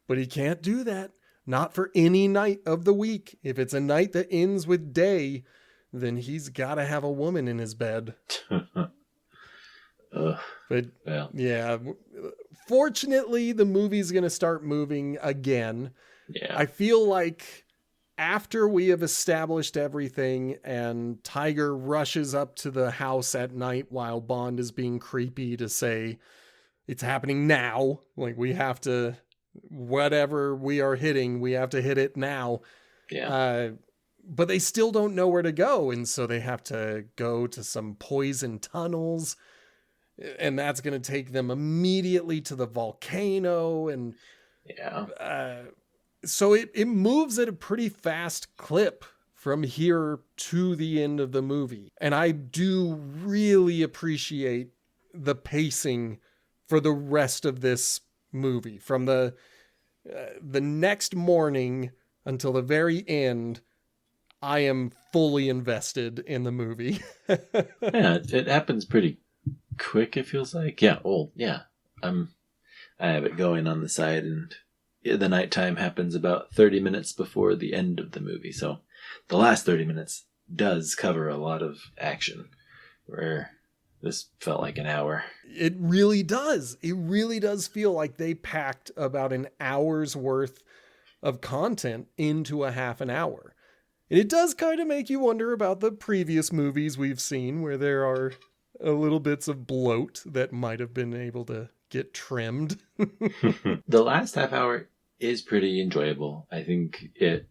But he can't do that. Not for any night of the week. If it's a night that ends with day, then he's got to have a woman in his bed. But Well, yeah, fortunately, the movie's going to start moving again. yeah. I feel like after we have established everything and Tiger rushes up to the house at night while Bond is being creepy to say it's happening now, like we have to, whatever we are hitting, we have to hit it now. Yeah. But they still don't know where to go, and so they have to go to some poison tunnels, and that's going to take them immediately to the volcano. And Yeah. So it moves at a pretty fast clip from here to the end of the movie. And I do really appreciate the pacing for the rest of this movie. From the next morning until the very end, I am fully invested in the movie. Yeah, it happens pretty quick, it feels like. Yeah, yeah. I have it going on the side, and the nighttime happens about 30 minutes before the end of the movie. So the last 30 minutes does cover a lot of action, where this felt like an hour. It really does. It really does feel like they packed about an hour's worth of content into a half an hour. And it does kind of make you wonder about the previous movies we've seen where there are a little bits of bloat that might have been able to get trimmed. The last half hour is pretty enjoyable. I think it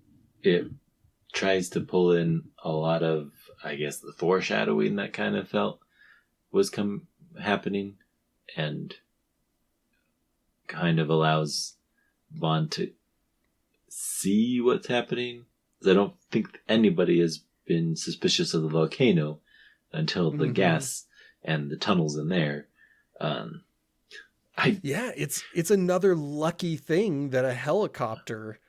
tries to pull in a lot of, I guess, the foreshadowing that kind of felt was happening, and kind of allows Bond to see what's happening. I don't think anybody has been suspicious of the volcano until the gas and the tunnels in there. Yeah, it's another lucky thing that a helicopter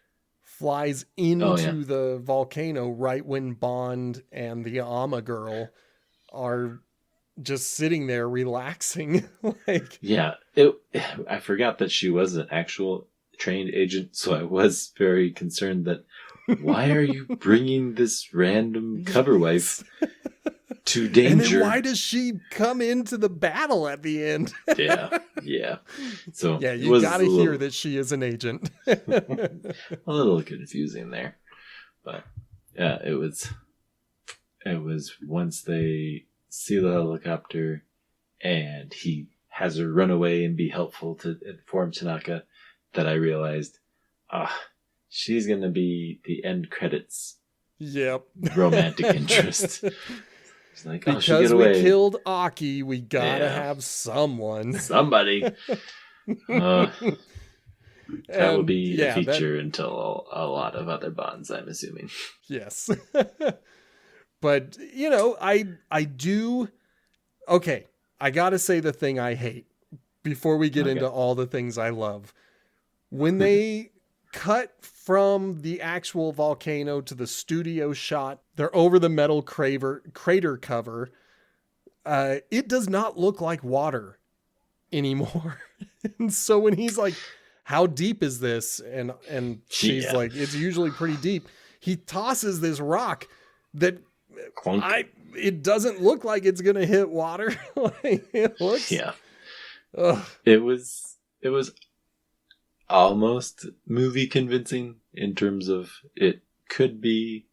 flies into the volcano right when Bond and the Ama girl are just sitting there relaxing. I forgot that she was an actual trained agent, so I was very concerned that why are you bringing this random cover wife to danger? And then why does she come into the battle at the end? Yeah. So yeah, you gotta hear that she is an agent. A little confusing there, but yeah, it was once they see the helicopter and he has her run away and be helpful to inform Tanaka that I realized, she's going to be the end credits. Yep. Romantic interest. She's like, because she'll get away. We killed Aki, we gotta have someone. Somebody. That will be a feature until a lot of other Bonds, I'm assuming. Yes. But, I do... Okay, I gotta say the thing I hate before we get into all the things I love. When they cut from the actual volcano to the studio shot, they're over the metal crater cover. It does not look like water anymore. And so when he's like, how deep is this? And she's like, it's usually pretty deep. He tosses this rock that it doesn't look like it's going to hit water. It looks... Yeah. It was almost movie convincing in terms of it could be,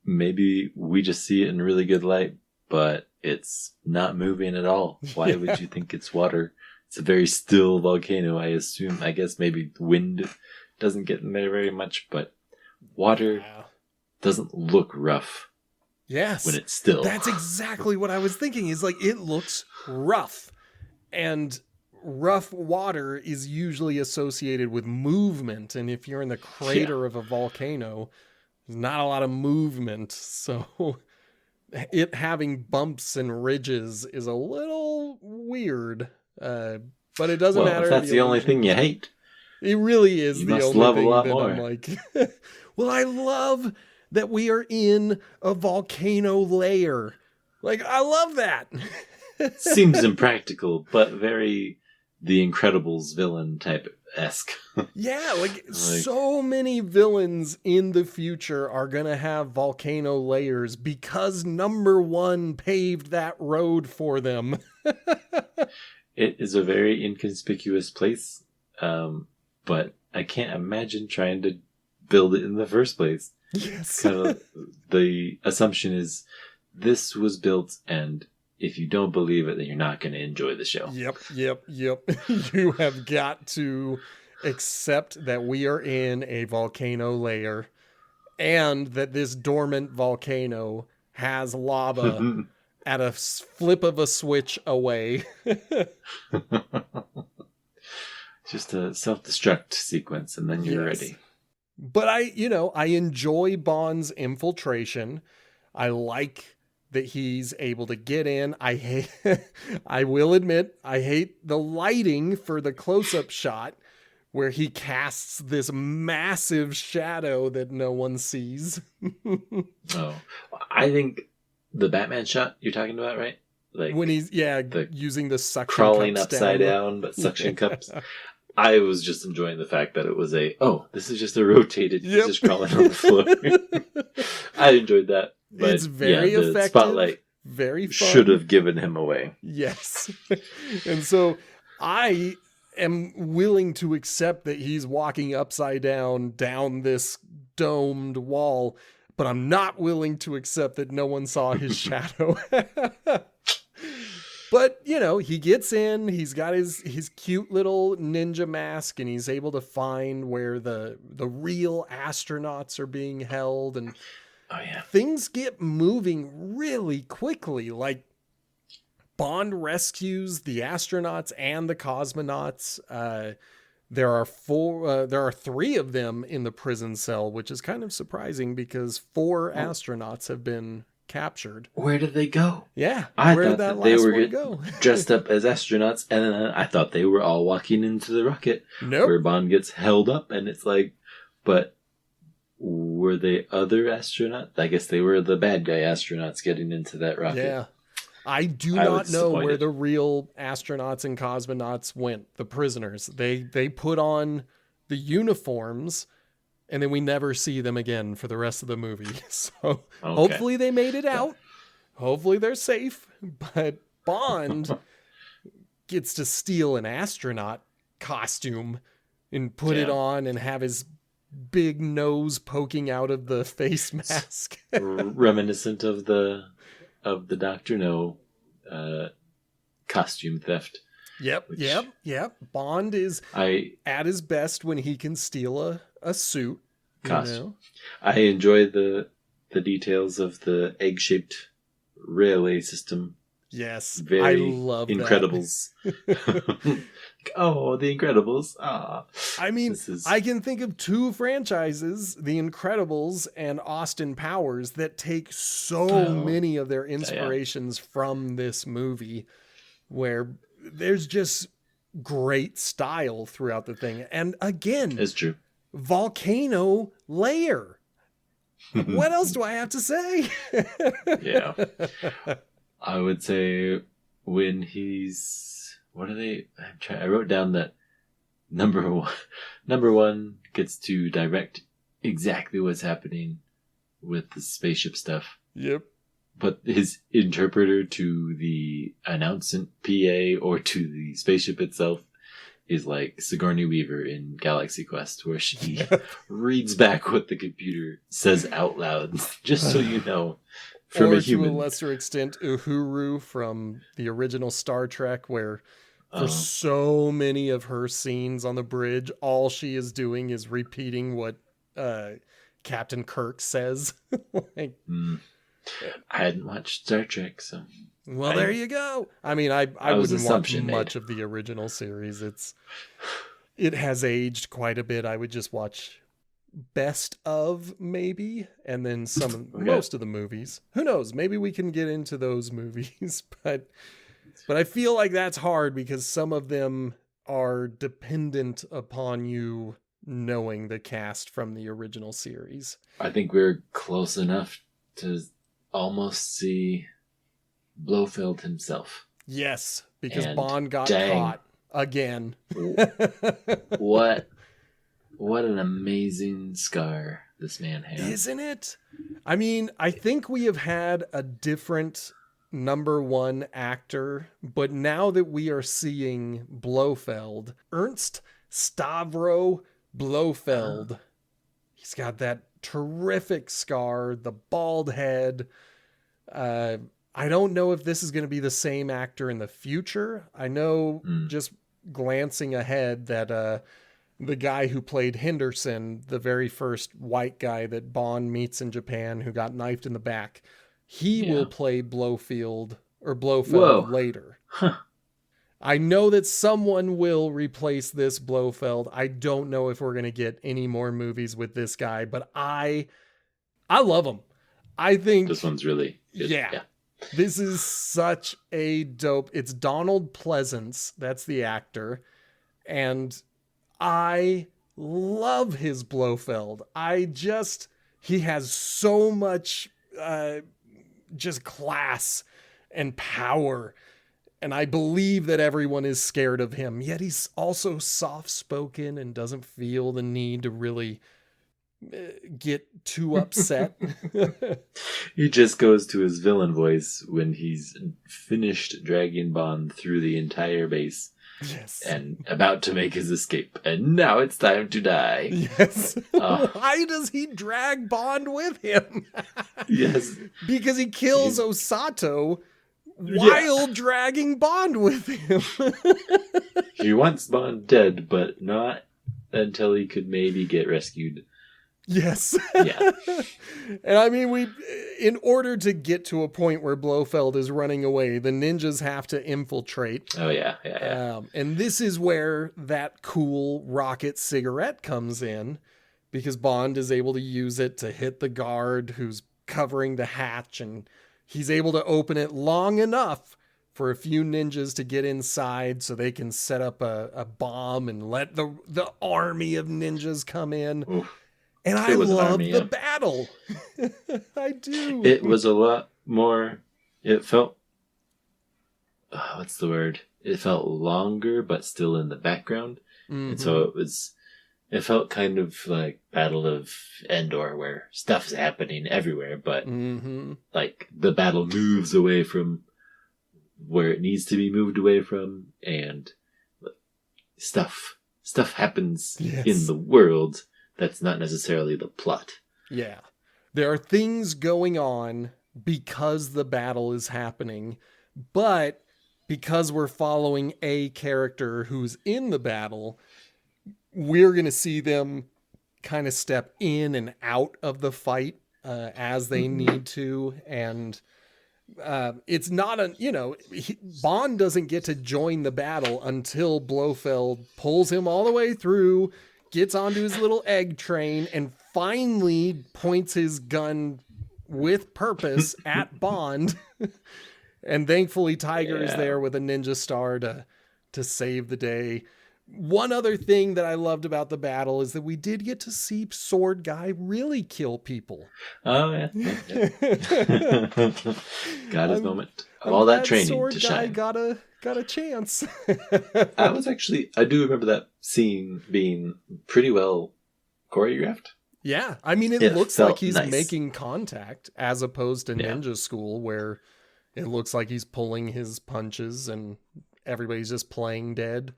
maybe we just see it in really good light, but it's not moving at all. Why would you think it's water? It's a very still volcano, I assume. I guess maybe wind doesn't get in there very much, but water doesn't look rough. Yes. When it's still. That's exactly what I was thinking. Is like, it looks rough. And rough water is usually associated with movement. And if you're in the crater of a volcano, there's not a lot of movement. So it having bumps and ridges is a little weird. But it doesn't matter. If that's the only thing you hate. It really is the only thing that more. I'm like, well, I love that we are in a volcano layer. Like, I love that. Seems impractical, but very The Incredibles villain type-esque. Yeah, like so many villains in the future are going to have volcano layers because number one paved that road for them. It is a very inconspicuous place, but I can't imagine trying to build it in the first place. Yes. Kind of the assumption is this was built, and if you don't believe it, then you're not going to enjoy the show. Yep. You have got to accept that we are in a volcano layer and that this dormant volcano has lava at a flip of a switch away. Just a self-destruct sequence, and then you're ready. But I enjoy Bond's infiltration. I like that he's able to get in. I will admit, I hate the lighting for the close-up shot where he casts this massive shadow that no one sees. Oh, I think the Batman shot you're talking about, right? Like when he's using the suction crawling cups upside down, but suction cups. I was just enjoying the fact that it was this is just a rotated, he's just crawling on the floor. I enjoyed that. But it's very the effective. Spotlight very fun. Should have given him away. Yes. And so I am willing to accept that he's walking upside down this domed wall, but I'm not willing to accept that no one saw his shadow. But, he gets in, he's got his cute little ninja mask, and he's able to find where the real astronauts are being held. And things get moving really quickly. Like, Bond rescues the astronauts and the cosmonauts. There are 3 of them in the prison cell, which is kind of surprising because 4 astronauts have been captured. Where did they go? Yeah. I thought that they were dressed up as astronauts, and then I thought they were all walking into the rocket. Nope. Where Bond gets held up, and it's like, but were they other astronauts? I guess they were the bad guy astronauts getting into that rocket. Yeah. I do not know where the real astronauts and cosmonauts went, the prisoners. They put on the uniforms, and then we never see them again for the rest of the movie. So Hopefully they made it out. Hopefully they're safe. But Bond gets to steal an astronaut costume and put it on and have his big nose poking out of the face mask. Reminiscent of the Dr. No costume theft. Yep. Bond is at his best when he can steal a suit. Costume. I enjoy the details of the egg-shaped railway system. Yes, very I love Incredibles. Oh, the Incredibles! I mean, I can think of 2 franchises, The Incredibles and Austin Powers, that take so many of their inspirations from this movie, where there's just great style throughout the thing. And again, it's true. Volcano layer. What else do I have to say? Yeah. I would say when he's... What are they? I wrote down that number one gets to direct exactly what's happening with the spaceship stuff. Yep. But his interpreter to the announcement PA or to the spaceship itself is like Sigourney Weaver in Galaxy Quest, where she reads back what the computer says out loud, just so you know. From or a human. To a lesser extent, Uhuru from the original Star Trek, where for so many of her scenes on the bridge, all she is doing is repeating what Captain Kirk says. I hadn't watched Star Trek, so... Well, there you go. I mean, I wouldn't watch much of the original series. It has aged quite a bit. I would just watch best of, maybe, and then most of the movies. Who knows? Maybe we can get into those movies, but I feel like that's hard because some of them are dependent upon you knowing the cast from the original series. I think we're close enough to almost see Blofeld himself. Yes, because Bond got caught again. What an amazing scar this man has. Isn't it? I mean, I think we have had a different number 1 actor, but now that we are seeing Blofeld, Ernst Stavro Blofeld, he's got that terrific scar, the bald head. I don't know if this is going to be the same actor in the future. I know just glancing ahead that the guy who played Henderson, the very first white guy that Bond meets in Japan who got knifed in the back, he will play Blofeld later. Huh. I know that someone will replace this Blofeld. I don't know if we're going to get any more movies with this guy, but I love him. I think this one's really good. Yeah. This is such a dope. It's Donald Pleasance. That's the actor. And I love his Blofeld. He has so much just class and power. And I believe that everyone is scared of him. Yet he's also soft-spoken and doesn't feel the need to really get too upset. He just goes to his villain voice when he's finished dragging Bond through the entire base. Yes. And about to make his escape. And now it's time to die. Yes. Why does he drag Bond with him? Yes. Because he kills Osato while dragging Bond with him. He wants Bond dead, but not until he could maybe get rescued. Yes. Yeah. And I mean, in order to get to a point where Blofeld is running away, the ninjas have to infiltrate. Oh, yeah. And this is where that cool rocket cigarette comes in, because Bond is able to use it to hit the guard who's covering the hatch, and he's able to open it long enough for a few ninjas to get inside so they can set up a bomb and let the army of ninjas come in. Oof. And I love the battle. I do. It was a lot more, it felt, what's the word? It felt longer, but still in the background. Mm-hmm. And so it felt kind of like Battle of Endor, where stuff's happening everywhere, but like the battle moves away from where it needs to be moved away from, and stuff happens in the world. That's not necessarily the plot. Yeah. There are things going on because the battle is happening, but because we're following a character who's in the battle, we're going to see them kind of step in and out of the fight as they need to. And it's not Bond doesn't get to join the battle until Blofeld pulls him all the way through, gets onto his little egg train, and finally points his gun with purpose at Bond. And thankfully Tiger is there with a ninja star to save the day. One other thing that I loved about the battle is that we did get to see Sword Guy really kill people. Oh, yeah. Got his moment. All that training Sword to Guy shine. Got a chance. I do remember that scene being pretty well choreographed. Yeah. I mean, it looks like he's nice. making contact as opposed to Ninja School, where it looks like he's pulling his punches and everybody's just playing dead.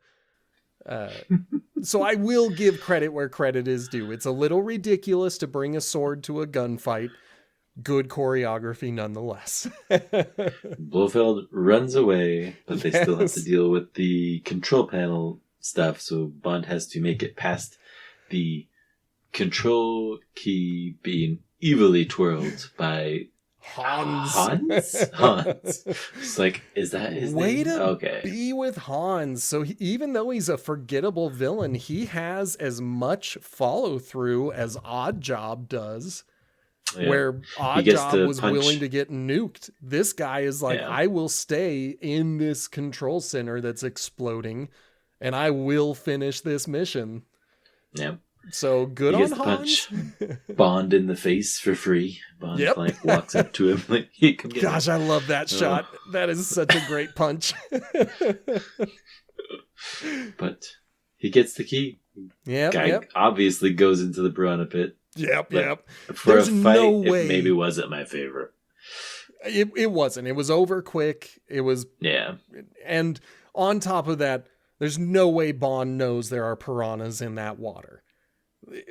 So I will give credit where credit is due. It's a little ridiculous to bring a sword to a gunfight. Good choreography nonetheless. Blofeld runs away, but they still have to deal with the control panel stuff, so Bond has to make it past the control key being evilly twirled by Hans. Hans? It's like, is that his Way name? to be with Hans. So even though he's a forgettable villain, he has as much follow through as Oddjob does. Yeah. Where Oddjob was willing to get nuked. This guy is like, I will stay in this control center that's exploding, and I will finish this mission. Yeah. So good on Hans. Punch Bond in the face for free. Bond like walks up to him like, "Hey, come get Gosh, me." I love that shot. That is such a great punch. But he gets the key. Guy obviously goes into the piranha pit. Yep. For There's a fight, no way. It maybe wasn't my favorite. It wasn't. It was over quick. It was. Yeah. And on top of that, there's no way Bond knows there are piranhas in that water.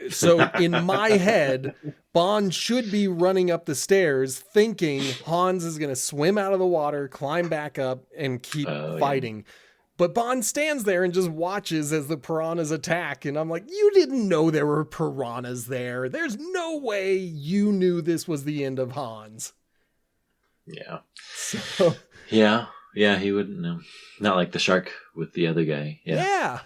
So in my head, Bond should be running up the stairs thinking Hans is going to swim out of the water, climb back up, and keep fighting. Yeah. But Bond stands there and just watches as the piranhas attack. And I'm like, you didn't know there were piranhas there. There's no way you knew this was the end of Hans. Yeah. So, yeah. Yeah, he wouldn't know. Not like the shark with the other guy. Yeah.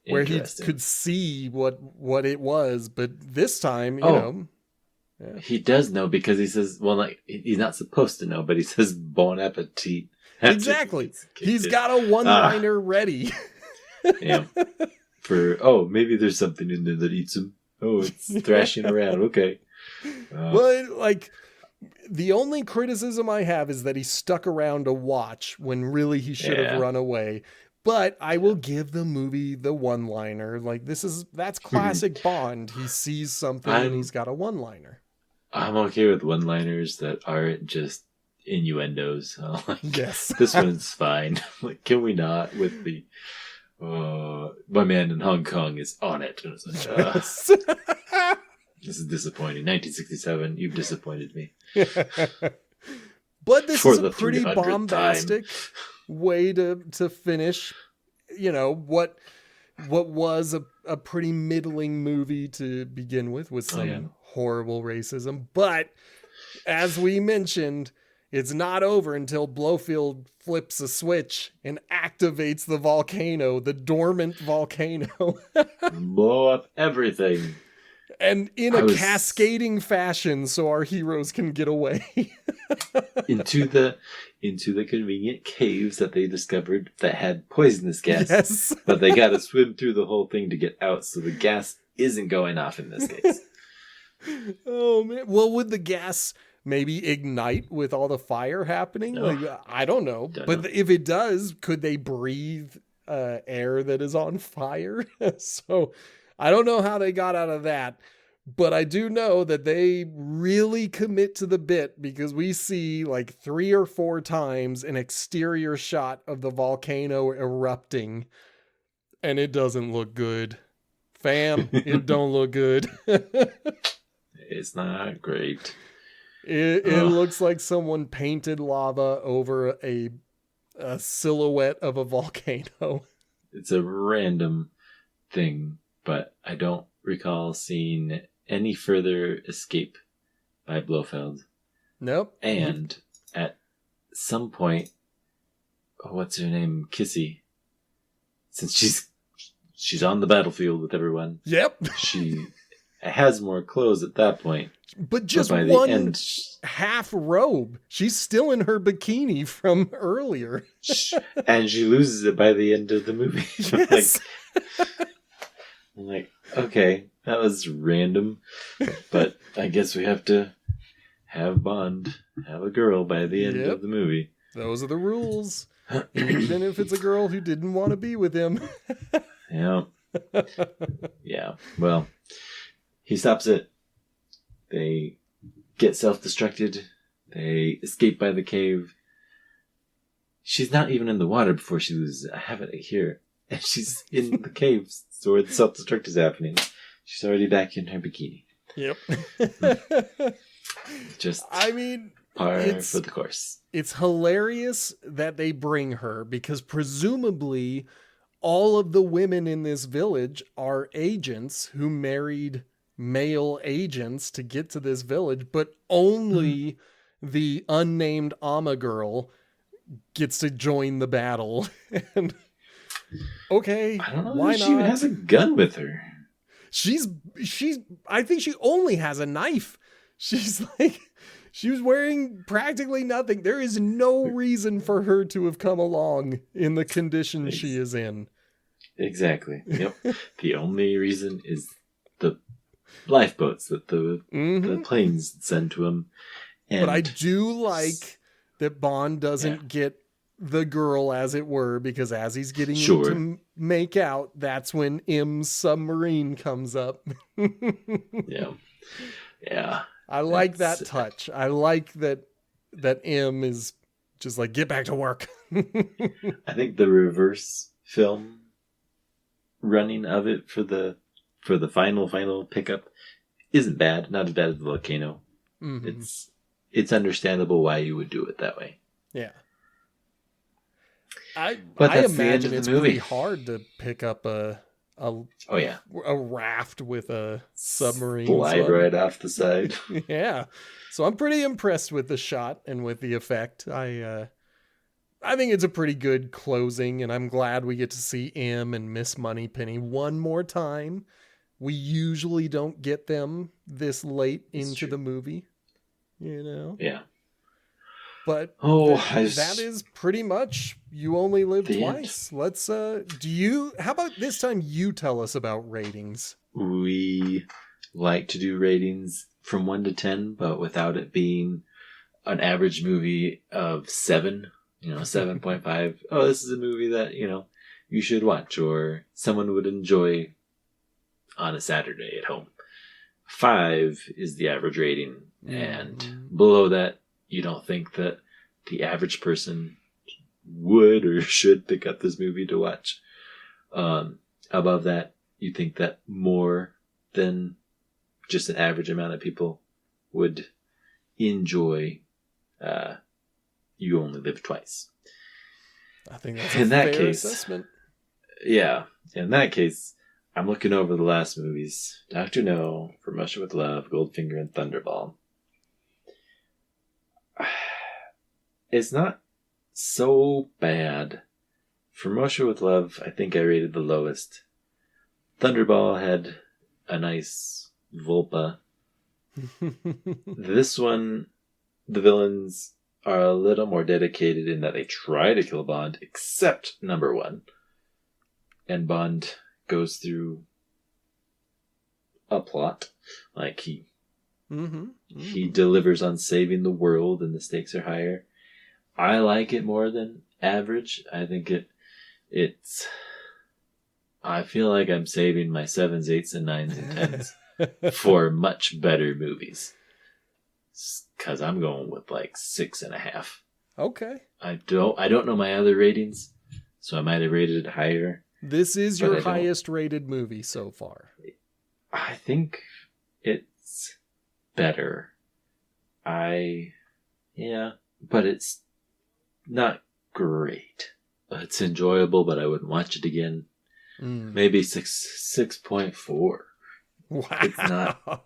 Where he could see what it was, but this time, you Oh. know. Yeah. He does know because he says, well, like, he's not supposed to know, but he says bon appetit. Exactly. He's got a one-liner ready. Yeah. Maybe there's something in there that eats him. Oh, it's thrashing around. Okay. Well, like, the only criticism I have is that he stuck around to watch when really he should have run away. But I will give the movie the one-liner. Like, that's classic Bond. He sees something and he's got a one-liner. I'm okay with one-liners that aren't just innuendos. Yes. This one's fine. Like, can we not with the my man in Hong Kong is on it. And it's like, yes. This is disappointing. 1967, you've disappointed me. But this is a pretty bombastic way to finish, you know, what was a pretty middling movie to begin with some horrible racism. But as we mentioned, it's not over until Blofeld flips a switch and activates the volcano, the dormant volcano. Blow up everything. And in a cascading fashion so our heroes can get away. into the convenient caves that they discovered that had poisonous gas. Yes. But they got to swim through the whole thing to get out, so the gas isn't going off in this case. Oh, man. Well, would the gas maybe ignite with all the fire happening? No. Like, I don't know. If it does, could they breathe air that is on fire? So I don't know how they got out of that. But I do know that they really commit to the bit because we see like 3 or 4 times an exterior shot of the volcano erupting. And it doesn't look good. Fam, it don't look good. It's not great. It looks like someone painted lava over a silhouette of a volcano. It's a random thing, but I don't recall seeing any further escape by Blofeld. Nope. And at some point, what's her name? Kissy. Since she's on the battlefield with everyone. Yep. She has more clothes at that point. But just by one the end, half robe. She's still in her bikini from earlier. And she loses it by the end of the movie. Yes. I'm like, okay, that was random. But I guess we have to have Bond have a girl by the end of the movie. Those are the rules. Even if it's a girl who didn't want to be with him. Yeah. Yeah. Well, he stops it. They get self-destructed. They escape by the cave. She's not even in the water before she loses it. I have it here. And she's in the cave where the self-destruct is happening. She's already back in her bikini. Yep. Just par for the course. It's hilarious that they bring her because presumably all of the women in this village are agents who married male agents to get to this village, but only the unnamed Ama girl gets to join the battle. And okay, I don't know why if not? she even has a gun with her. She's I think she only has a knife. She's like, she was wearing practically nothing. There is no reason for her to have come along in the condition she is in. Exactly. Yep. The only reason is the lifeboats that the planes send to him. And but I do like that Bond doesn't get the girl, as it were, because as he's getting to make out, that's when M's submarine comes up. Yeah. Yeah. I like that touch. I like that M is just like, get back to work. I think the reverse film running of it for the final pickup isn't bad. Not as bad as the volcano. Mm-hmm. It's understandable why you would do it that way. Yeah. I imagine it's pretty hard to pick up a raft with a submarine. Slide right off the side. Yeah. So I'm pretty impressed with the shot and with the effect. I I think it's a pretty good closing, and I'm glad we get to see M and Miss Moneypenny one more time. We usually don't get them this late into the movie, you know? Yeah. But Oh, that is pretty much You Only Live Twice. End. Let's, how about this time you tell us about ratings? We like to do ratings from 1 to 10, but without it being an average movie of 7, 7.5. Oh, this is a movie that, you should watch or someone would enjoy on a Saturday at home. 5 is the average rating. And below that, you don't think that the average person would or should pick up this movie to watch. Above that, you think that more than just an average amount of people would enjoy You Only Live Twice. I think that's a fair assessment. Yeah. In that case, I'm looking over the last movies. Dr. No, From Russia with Love, Goldfinger, and Thunderball. It's not so bad. From Russia with Love, I think I rated the lowest. Thunderball had a nice Volpa. This one, the villains are a little more dedicated in that they try to kill Bond, except number 1. And Bond goes through a plot. Like he delivers on saving the world and the stakes are higher. I like it more than average. I think it's I feel like I'm saving my 7s, 8s, and 9s and 10s for much better movies. Because I'm going with like 6.5. Okay. I don't know my other ratings, so I might have rated it higher. This is your highest rated movie so far. I think it's better. But it's not great. It's enjoyable, but I wouldn't watch it again. Maybe 6.4. Wow.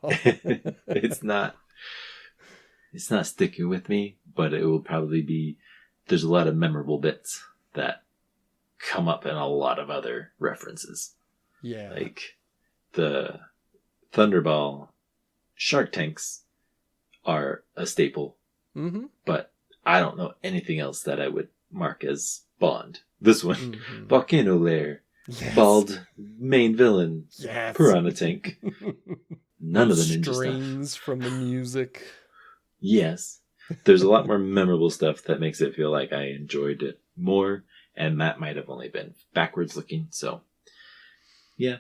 It's not sticking with me, but it will probably be, there's a lot of memorable bits that come up in a lot of other references. Yeah. Like the Thunderball Shark Tanks are a staple. But I don't know anything else that I would mark as Bond. This one, Volcano Lair, bald main villain, Piranha Tank. None of the ninja strings stuff. From the music. Yes. There's a lot more memorable stuff that makes it feel like I enjoyed it more, and that might have only been backwards looking. So, yeah.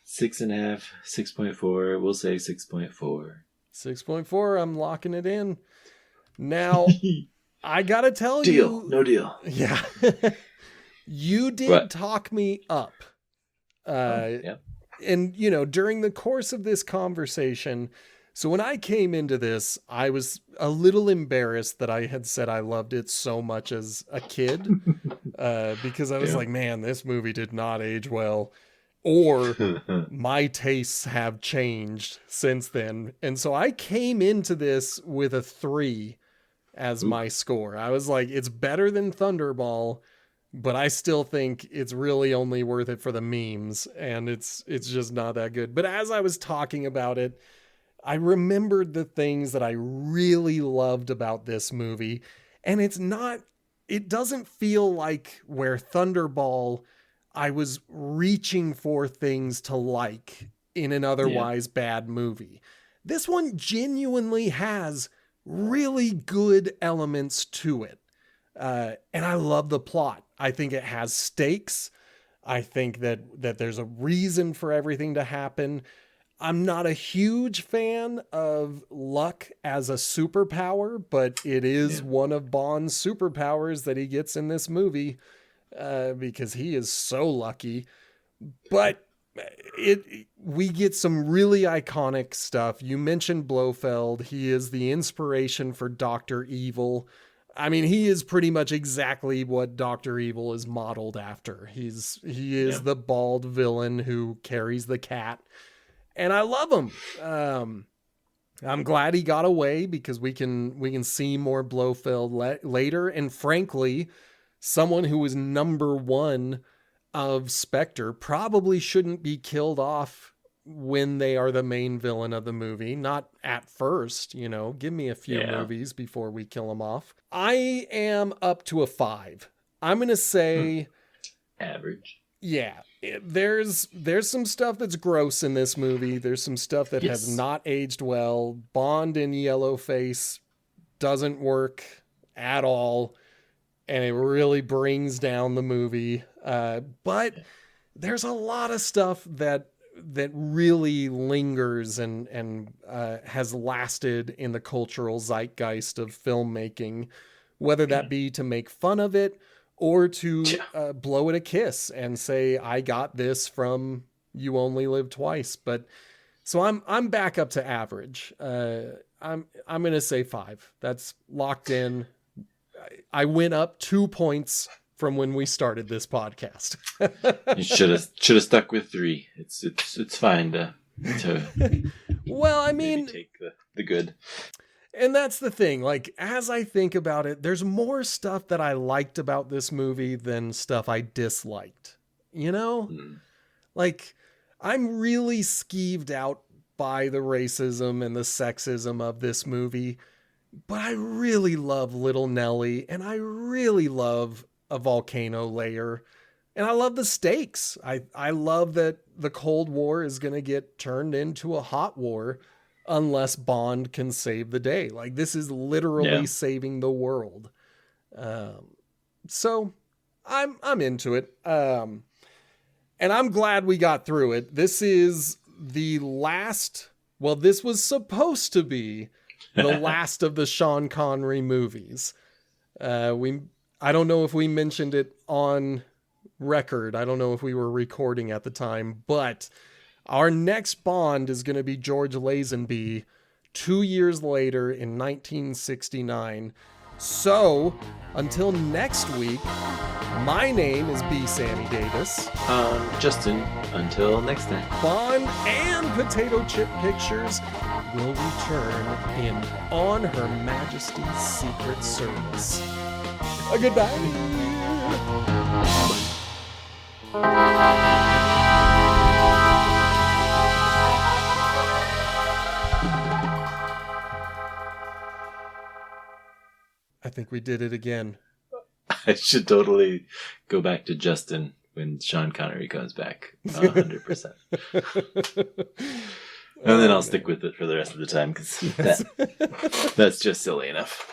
6.5, 6.4. We'll say 6.4. 6.4. I'm locking it in. Now, I gotta tell you. Deal. No deal. Yeah. You did talk me up. Yeah. And, during the course of this conversation, so when I came into this, I was a little embarrassed that I had said I loved it so much as a kid. Because I was like, man, this movie did not age well. Or my tastes have changed since then. And so I came into this with a 3 as my score. I was like, it's better than Thunderball, but I still think it's really only worth it for the memes, and it's just not that good. But as I was talking about it, I remembered the things that I really loved about this movie, and it doesn't feel like where Thunderball, I was reaching for things to like in an otherwise bad movie. This one genuinely has really good elements to it. And I love the plot. I think it has stakes. I think that there's a reason for everything to happen. I'm not a huge fan of luck as a superpower, but it is one of Bond's superpowers that he gets in this movie, because he is so lucky. But we get some really iconic stuff. You mentioned Blofeld. He is the inspiration for Dr. Evil. I mean, he is pretty much exactly what Dr. Evil is modeled after. He is the bald villain who carries the cat, and I love him. I'm glad he got away because we can see more Blofeld later. And frankly, someone who was number one of Spectre probably shouldn't be killed off when they are the main villain of the movie. Not at first, give me a few movies before we kill them off. I am up to a 5. I'm going to say average. Yeah, there's some stuff that's gross in this movie. There's some stuff that has not aged well. Bond in yellow face doesn't work at all, and it really brings down the movie. But there's a lot of stuff that really lingers and has lasted in the cultural zeitgeist of filmmaking, whether that be to make fun of it or to blow it a kiss and say, I got this from You Only Live Twice. But so I'm back up to average. I'm going to say 5. That's locked in. I went up 2 points from when we started this podcast. You should have stuck with 3. It's fine to well, I mean, take the good. And that's the thing. Like, as I think about it, there's more stuff that I liked about this movie than stuff I disliked. Like, I'm really skeeved out by the racism and the sexism of this movie, but I really love Little Nelly, and I really love A Volcano Layer, and I love the stakes. I love that the Cold War is going to get turned into a hot war unless Bond can save the day. Like, this is literally saving the world. So I'm into it. And I'm glad we got through it. This is the last, well, this was supposed to be the last of the Sean Connery movies. I don't know if we mentioned it on record. I don't know if we were recording at the time, but our next Bond is going to be George Lazenby 2 years later in 1969. So, until next week, my name is B. Sammy Davis. Justin, until next time. Bond and Potato Chip Pictures will return in On Her Majesty's Secret Service. Goodbye. I think we did it again. I should totally go back to Justin when Sean Connery comes back. 100%. And then I'll stick with it for the rest of the time because that's just silly enough.